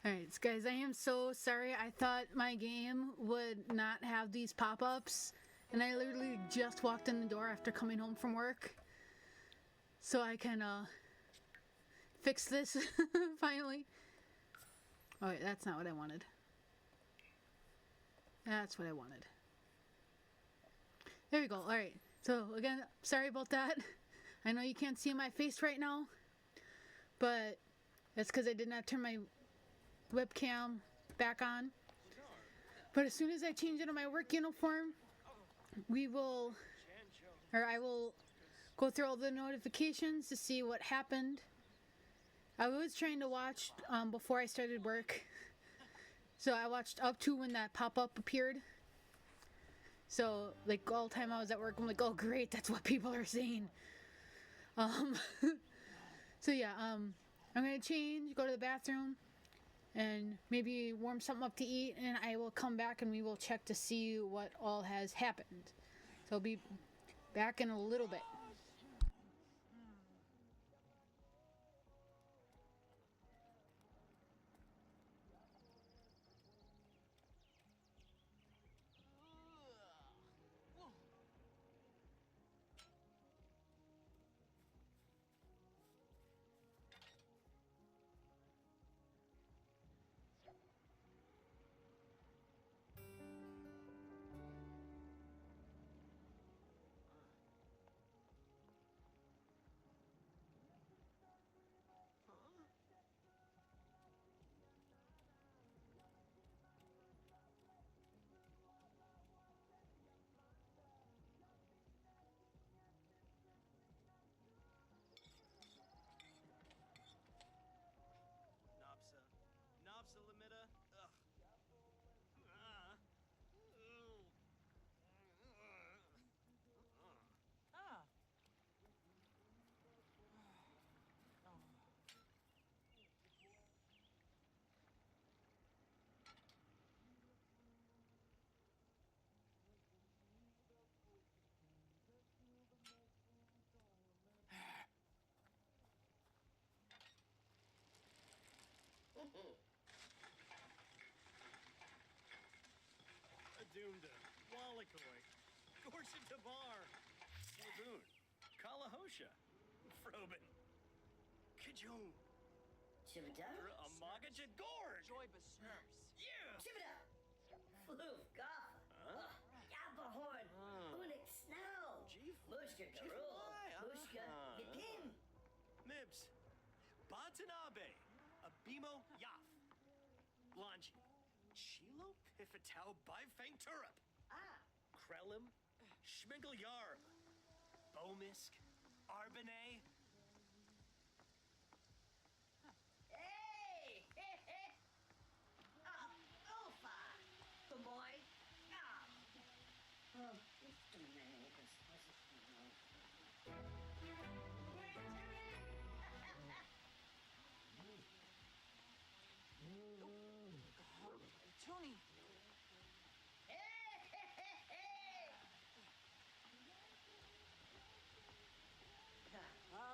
Alright, guys, I am so sorry. I thought my game would not have these pop-ups, and I literally just walked in the door after coming home from work. So I can fix this finally. Oh wait, that's not what I wanted. That's what I wanted. There we go. Alright, so again, sorry about that. I know you can't see my face right now, but that's because I did not turn my webcam back on. But as soon as I change into my work uniform, I will go through all the notifications to see what happened. I was trying to watch before I started work, so I watched up to when that pop-up appeared. So like all the time I was at work, I'm like, oh great, that's what people are saying. So yeah, I'm gonna change, go to the bathroom, and maybe warm something up to eat, and I will come back and we will check to see what all has happened. So I'll be back in a little bit. Nopsa limita. Ugh. Ah. Ah. Oh. Adunda. Walikoi. Gorshin Tabar. Laboon. Kalahosha. Frobin. Kajoon. Chibida? Amagaja Gorg. Joy Besnurse. Yeah. Chibida! Floof Gaffa. Huh? Yabbahorn. Ah. Unik Snow. Chief. Mushka Chief Garul. Why? Mushka Vipim. Mibs. Batanabe. Abimo Yaf. Lanji. Chilo Pifitao Bifang Turup. Ah. Krellum. Schmigel Yarb. Bomisk. Arbane. Hey! Hey, hey! Alpha! The boy! Oh, just a minute. Tony. Hey, hey, hey, hey! Ah.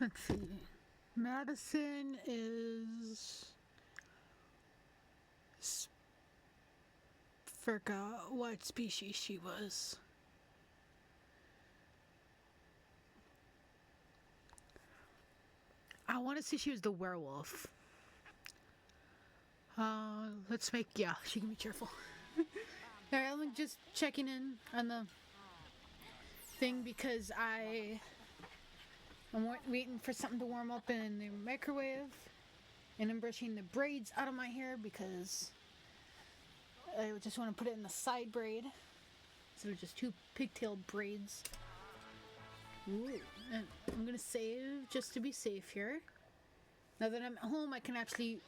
Let's see. Madison is. Forgot what species she was. I want to say she was the werewolf. Let's make, yeah, she can be cheerful. Alright, I'm just checking in on the thing because I'm waiting for something to warm up in the microwave, and I'm brushing the braids out of my hair because I just want to put it in the side braid instead of just two pigtailed braids. Ooh, and I'm gonna save just to be safe here. Now that I'm at home, I can actually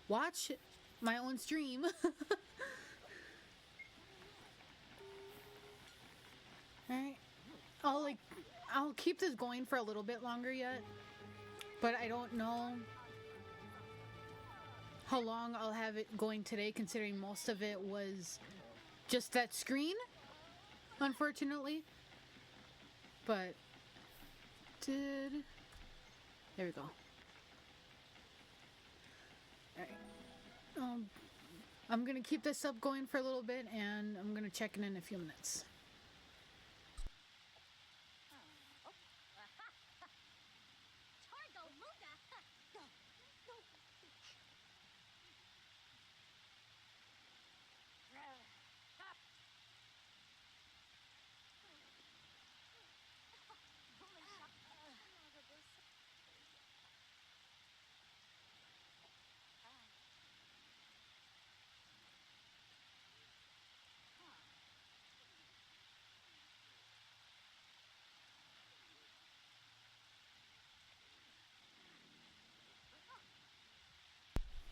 watch my own stream. Alright. I'll keep this going for a little bit longer yet. But I don't know how long I'll have it going today, considering most of it was just that screen, unfortunately. But there we go. Alright. I'm gonna keep this up going for a little bit, and I'm gonna check in a few minutes. Targo Muga. Go. Go.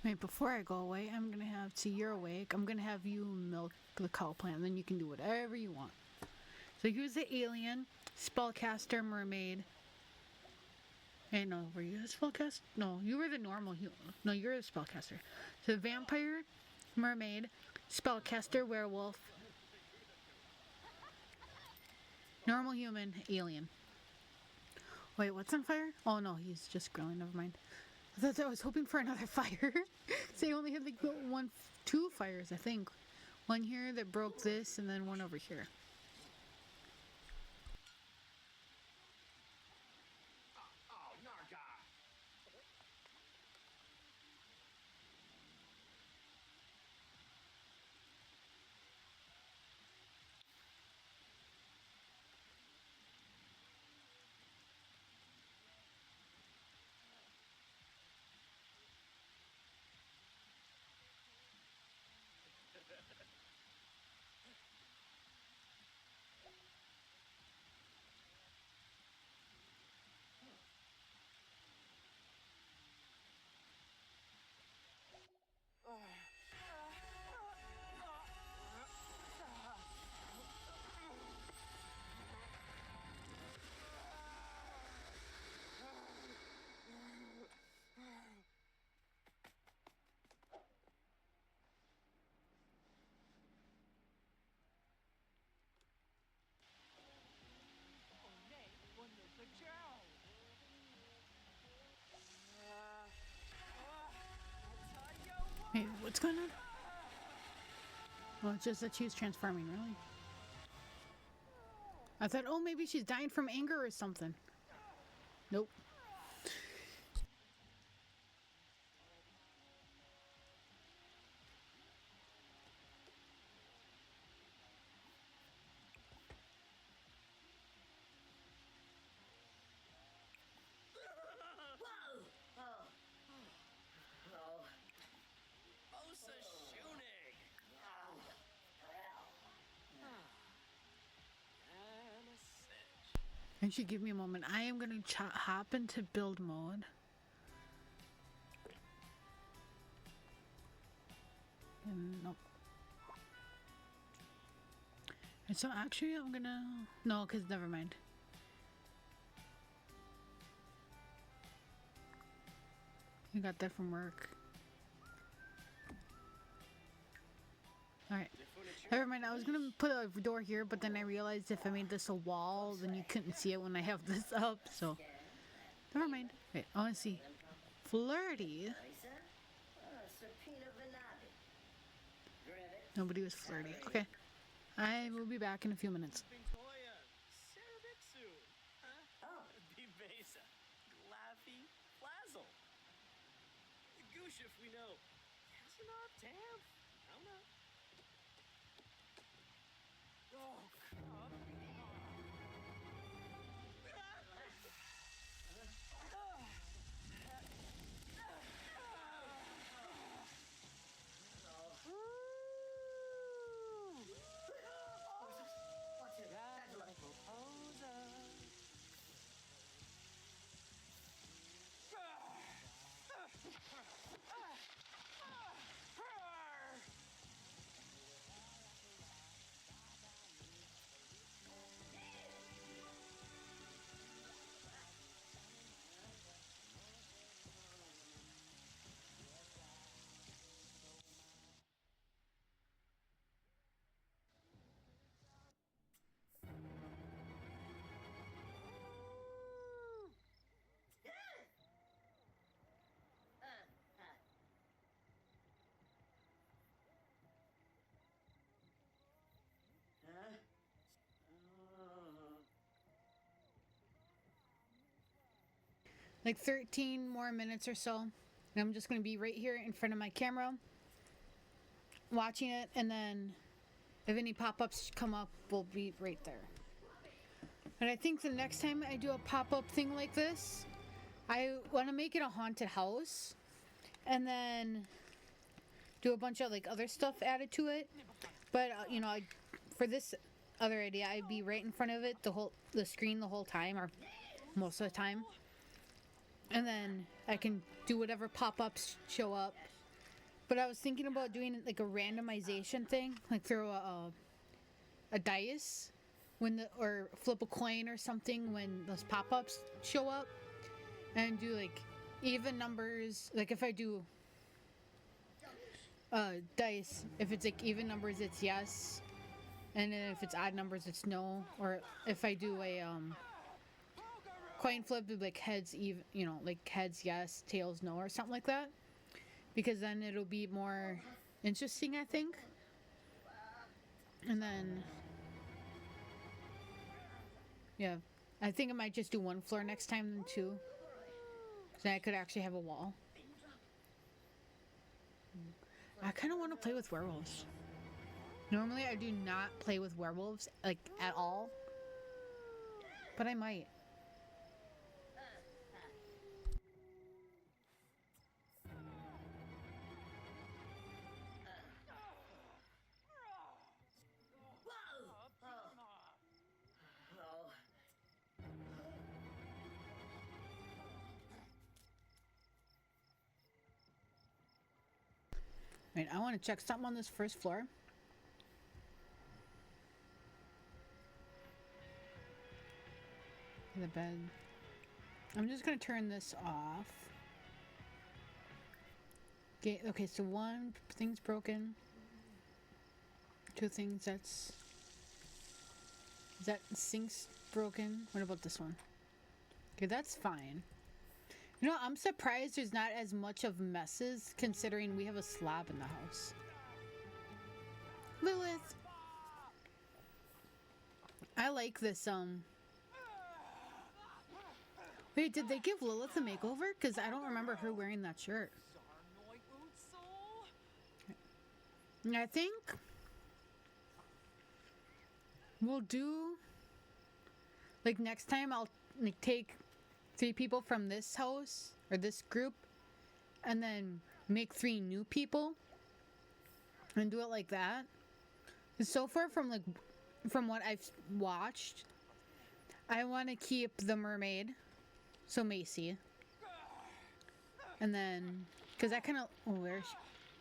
Wait, before I go away, I'm gonna have, so you're awake, I'm gonna have you milk the cow plant, then you can do whatever you want. So he was the alien, spellcaster, mermaid. Hey, no, were you a spellcaster? No, you were the normal no, you're a spellcaster. So vampire, mermaid, spellcaster, werewolf, normal human, alien. Wait, what's on fire? Oh no, he's just grilling, never mind. I was hoping for another fire. So you only had like two fires, I think. One here that broke this, and then one over here. Oh, Narga! Hey, what's going on? Well, it's just that she's transforming, really. I thought, oh, maybe she's dying from anger or something. Nope. And she give me a moment. I am going to hop into build mode. And nope. And so actually I'm gonna, no, because never mind. You got that from work. Alright. Never mind, I was gonna put a door here, but then I realized if I made this a wall, then you couldn't see it when I have this up, so Never mind. Wait, I want to see. Flirty. Lisa? Serpino Vanabi. Grivet. Nobody was flirty. Okay. I will be back in a few minutes. Bintoya, Cerebixu, Oh, Bibesa, Glaffy, Flazzle. Goosh if we know. Casanov, Tam, I don't know. Oh, God. what's it? That's like Huh? Like 13 more minutes or so. And I'm just going to be right here in front of my camera watching it. And then if any pop ups come up, we'll be right there. And I think the next time I do a pop up thing like this, I want to make it a haunted house. And then do a bunch of like other stuff added to it. But, for this other idea, I'd be right in front of it, the screen the whole time, or most of the time. And then I can do whatever pop-ups show up. But I was thinking about doing like a randomization thing, like throw a dice or flip a coin or something when those pop-ups show up, and do like even numbers. Like if I do dice, if it's like even numbers, it's yes, and then if it's odd numbers, it's no. Or if I do a coin flip, it'd be like heads even, like heads yes, tails no, or something like that, because then it'll be more interesting, I think. And then yeah, I think I might just do one floor next time than two, so I could actually have a wall. I kind of want to play with werewolves. Normally I do not play with werewolves like at all, but I might. oh. Right, I want to check something on this first floor. The bed. I'm just gonna turn this off. Okay, so one thing's broken. Two things, that sink's broken. What about this one? Okay, that's fine. I'm surprised there's not as much of messes considering we have a slab in the house. Lilith! I like this, Wait, did they give Lilith a makeover? Because I don't remember her wearing that shirt. And I think we'll do, like, next time I'll like take 3 people from this house or this group and then make 3 new people and do it like that. 'Cause so far from what I've watched, I want to keep the mermaid, so Macy, and then because I kind of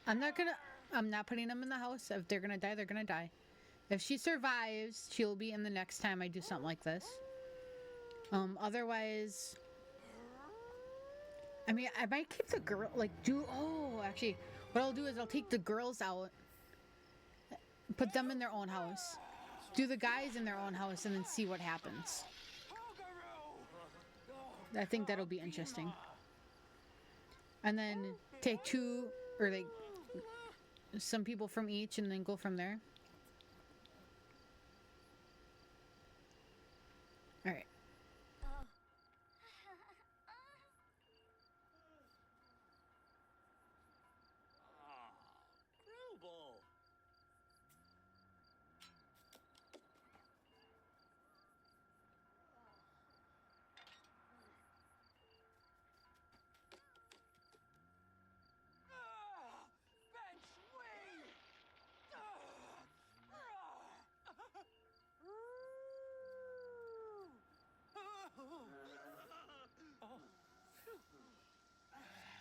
I'm not putting them in the house. If they're gonna die, they're gonna die. If she survives, she'll be in the next time I do something like this. Otherwise, I mean, I might keep the girl, actually, what I'll do is I'll take the girls out, put them in their own house, do the guys in their own house, and then see what happens. I think that'll be interesting. And then take two or like some people from each and then go from there. All right. Grubble. Ben Shui!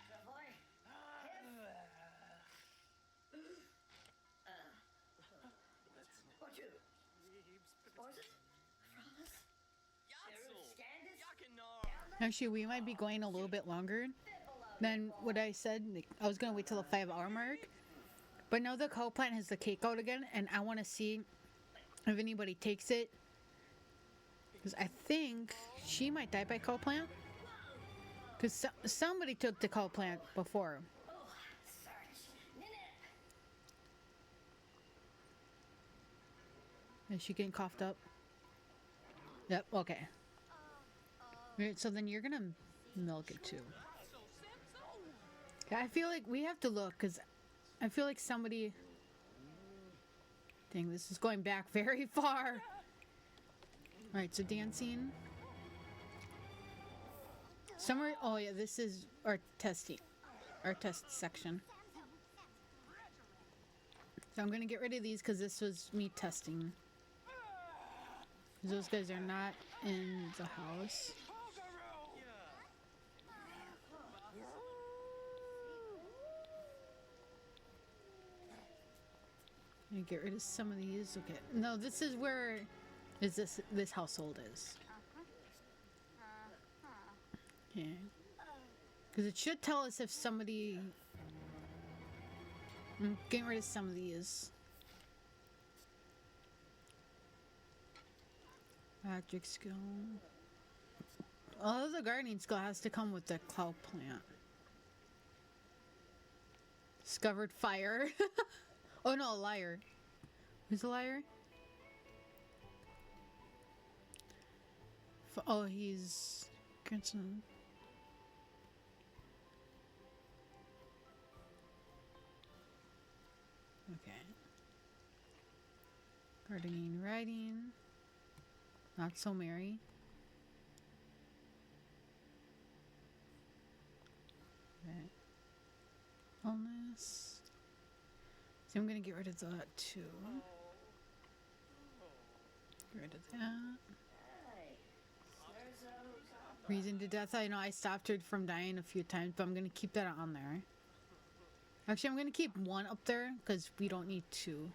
Savoy, what you? What is it? Yatzel. Scandus? Yakinar. Actually, we might be going a little bit longer than what I said. Like, I was gonna wait till the 5 hour mark, but now the cow plant has the cake out again, and I want to see if anybody takes it. Because I think she might die by cow plant. Because somebody took the cow plant before. Is she getting coughed up? Yep, okay. Right, so then you're gonna milk it too. Okay, I feel like we have to look because I feel like somebody. Dang, this is going back very far. Alright, so dancing. Somewhere. Oh, yeah, this is our testing. Our test section. So I'm gonna get rid of these because this was me testing. Those guys are not in the house. I'm gonna get rid of some of these. Okay. No, this is where is this household is. Yeah. Because it should tell us if somebody. I'm getting rid of some of these. Magic skill. All of the gardening skill has to come with the cloud plant. Discovered fire. Oh no, a liar. Who's a liar? Oh, he's grandson. Okay. Gardening, writing. Not so merry. Okay. Illness. So I'm gonna get rid of that too. Get rid of that. Reason to death. I know I stopped her from dying a few times, but I'm gonna keep that on there. Actually, I'm gonna keep one up there because we don't need two.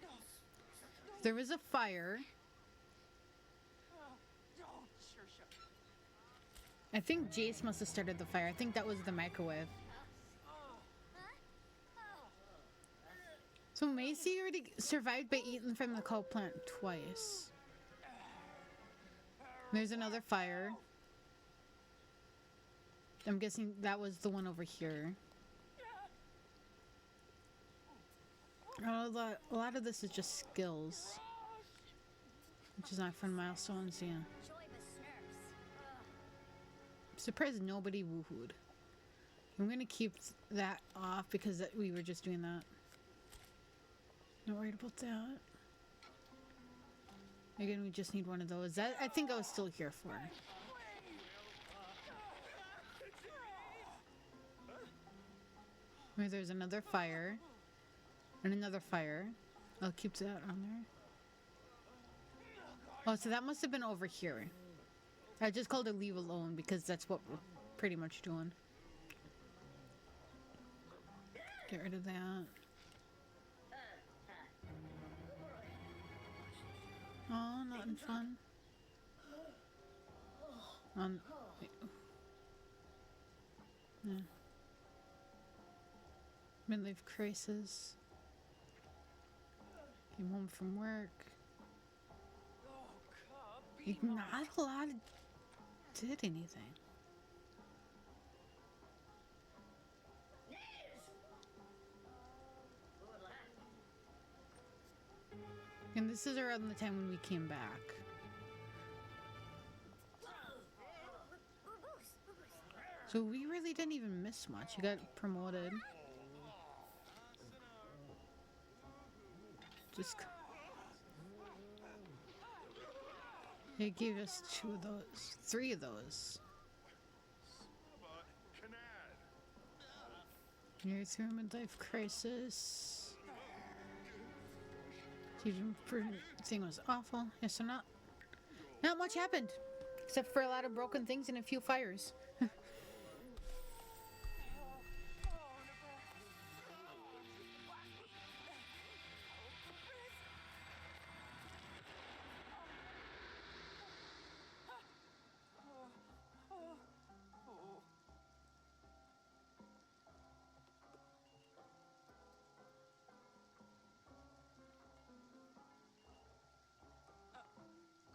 There was a fire. I think Jace must have started the fire. I think that was the microwave. So Macy already survived by eating from the cow plant twice. There's another fire. I'm guessing that was the one over here. Oh, a lot of this is just skills. Which is not fun milestones, yeah. I'm surprised nobody woohooed. I'm gonna keep that off because we were just doing that. Not worried about that. Again, we just need one of those. That I think I was still here for. Where there's another fire. And another fire. I'll keep that on there. Oh, so that must have been over here. I just called it leave alone because that's what we're pretty much doing. Get rid of that. Oh, nothing fun. Wait. Yeah. Midlife crisis. Came home from work. Like, not a lot did anything. And this is around the time when we came back. So we really didn't even miss much. You got promoted. Just it gave us 2 of those, 3 of those. You're through a midlife crisis. Even thing was awful. Yeah, so not much happened, except for a lot of broken things and a few fires.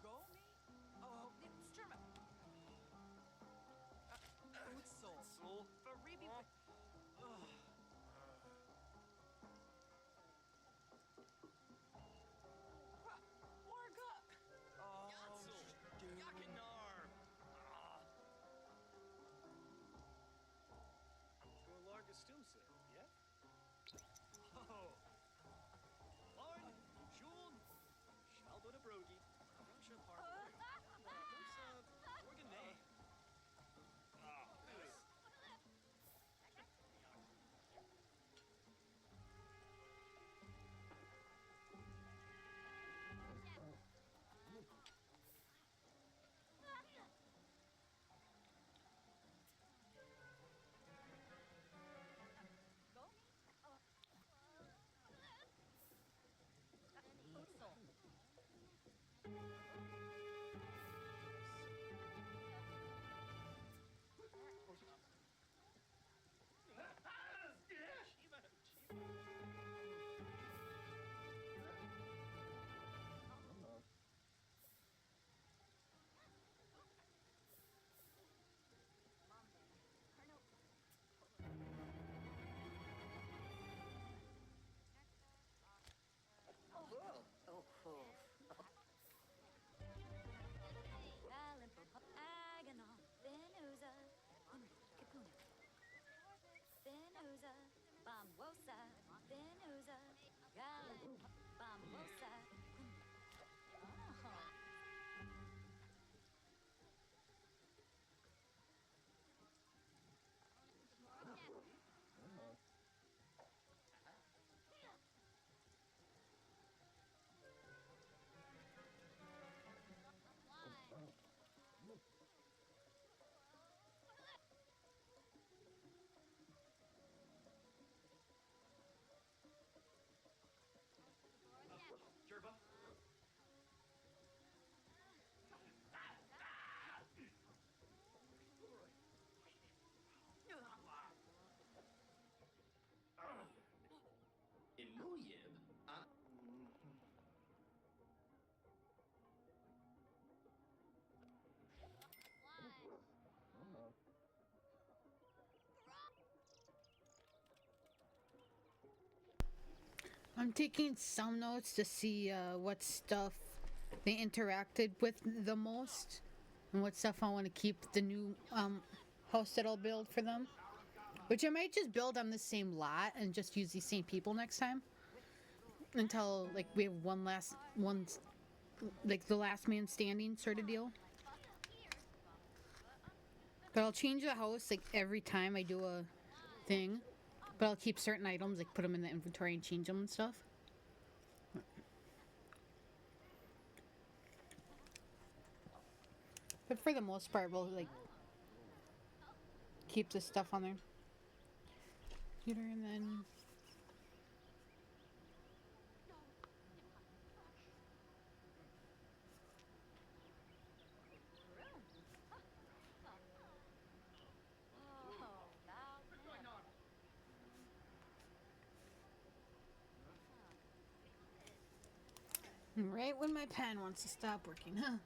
Go me? Oh, Sturma. Utsol. Soul. Faribi. Warga. Oh, Yatsel. dude. Yakinar. Gorlarga Stumser, yeah? Oh. Lauren, June, Shalboda Brogi, Russia Park. Organay. Jerba. Imuyib. I'm taking some notes to see what stuff they interacted with the most and what stuff I want to keep the new house that I'll build for them. Which I might just build on the same lot and just use these same people next time until like we have one like the last man standing sort of deal. But I'll change the house like every time I do a thing. But I'll keep certain items, like put them in the inventory and change them and stuff. But for the most part, we'll like keep this stuff on there. Computer and then right when my pen wants to stop working, huh?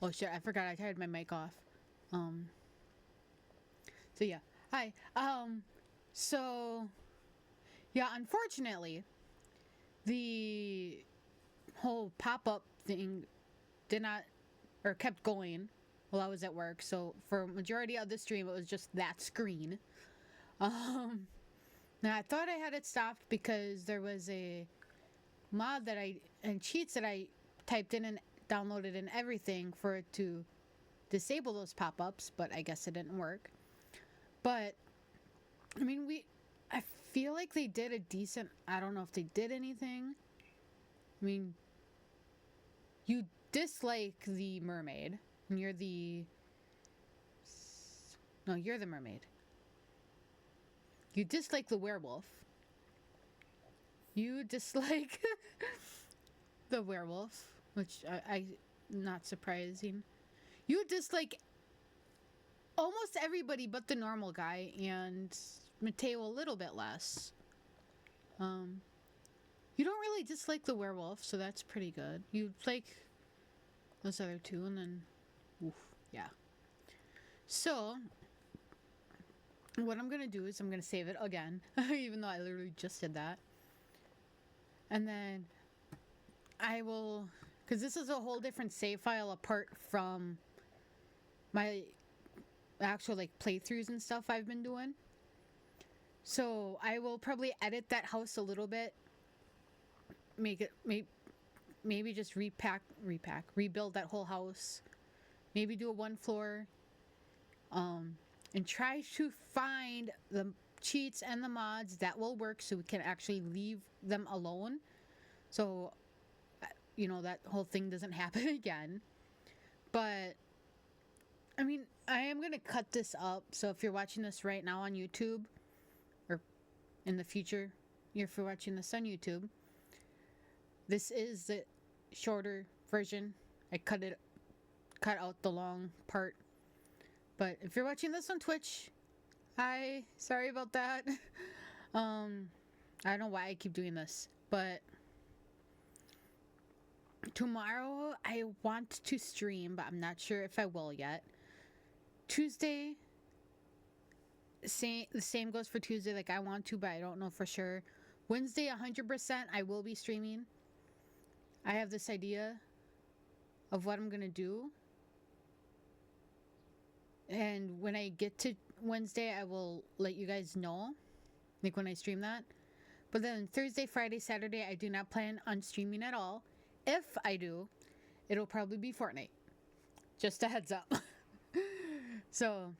Oh shit, I forgot I turned my mic off. Um so yeah. Hi. So yeah, unfortunately, the whole pop-up thing did not or kept going while I was at work. So for majority of the stream it was just that screen. Now I thought I had it stopped because there was a mod that I and cheats that I typed in and downloaded and everything for it to disable those pop-ups, but I guess it didn't work. But I mean, I feel like they did a decent, I don't know if they did anything. I mean, you dislike the mermaid and you're the no, you're the mermaid. You dislike the werewolf. You dislike the werewolf, which I not surprising. You dislike almost everybody but the normal guy and Mateo a little bit less. You don't really dislike the werewolf, so that's pretty good. You like those other two, and then, oof, yeah. So, what I'm gonna do is I'm gonna save it again, even though I literally just did that. And then I will, because this is a whole different save file apart from my actual like playthroughs and stuff I've been doing. So I will probably edit that house a little bit, make it maybe just rebuild that whole house, maybe do a one floor, and try to find the cheats and the mods that will work so we can actually leave them alone. So, you know, that whole thing doesn't happen again. But, I mean, I am going to cut this up. So if you're watching this right now on YouTube, or in the future, if you're watching this on YouTube, this is the shorter version. I cut out the long part. But if you're watching this on Twitch, hi, sorry about that. I don't know why I keep doing this, but tomorrow I want to stream, but I'm not sure if I will yet. Tuesday, the same goes for Tuesday. Like, I want to, but I don't know for sure. Wednesday, 100%, I will be streaming. I have this idea of what I'm gonna do, and when I get to Wednesday, I will let you guys know, like when I stream that. But then Thursday, Friday, Saturday, I do not plan on streaming at all. If I do, it'll probably be Fortnite. Just a heads up. So,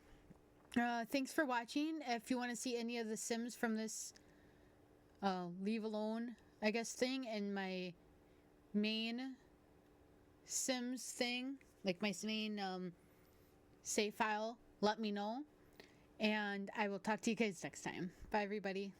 thanks for watching. If you want to see any of the Sims from this leave alone, I guess, thing, and my main Sims thing, like my main save file, let me know. And I will talk to you guys next time. Bye, everybody.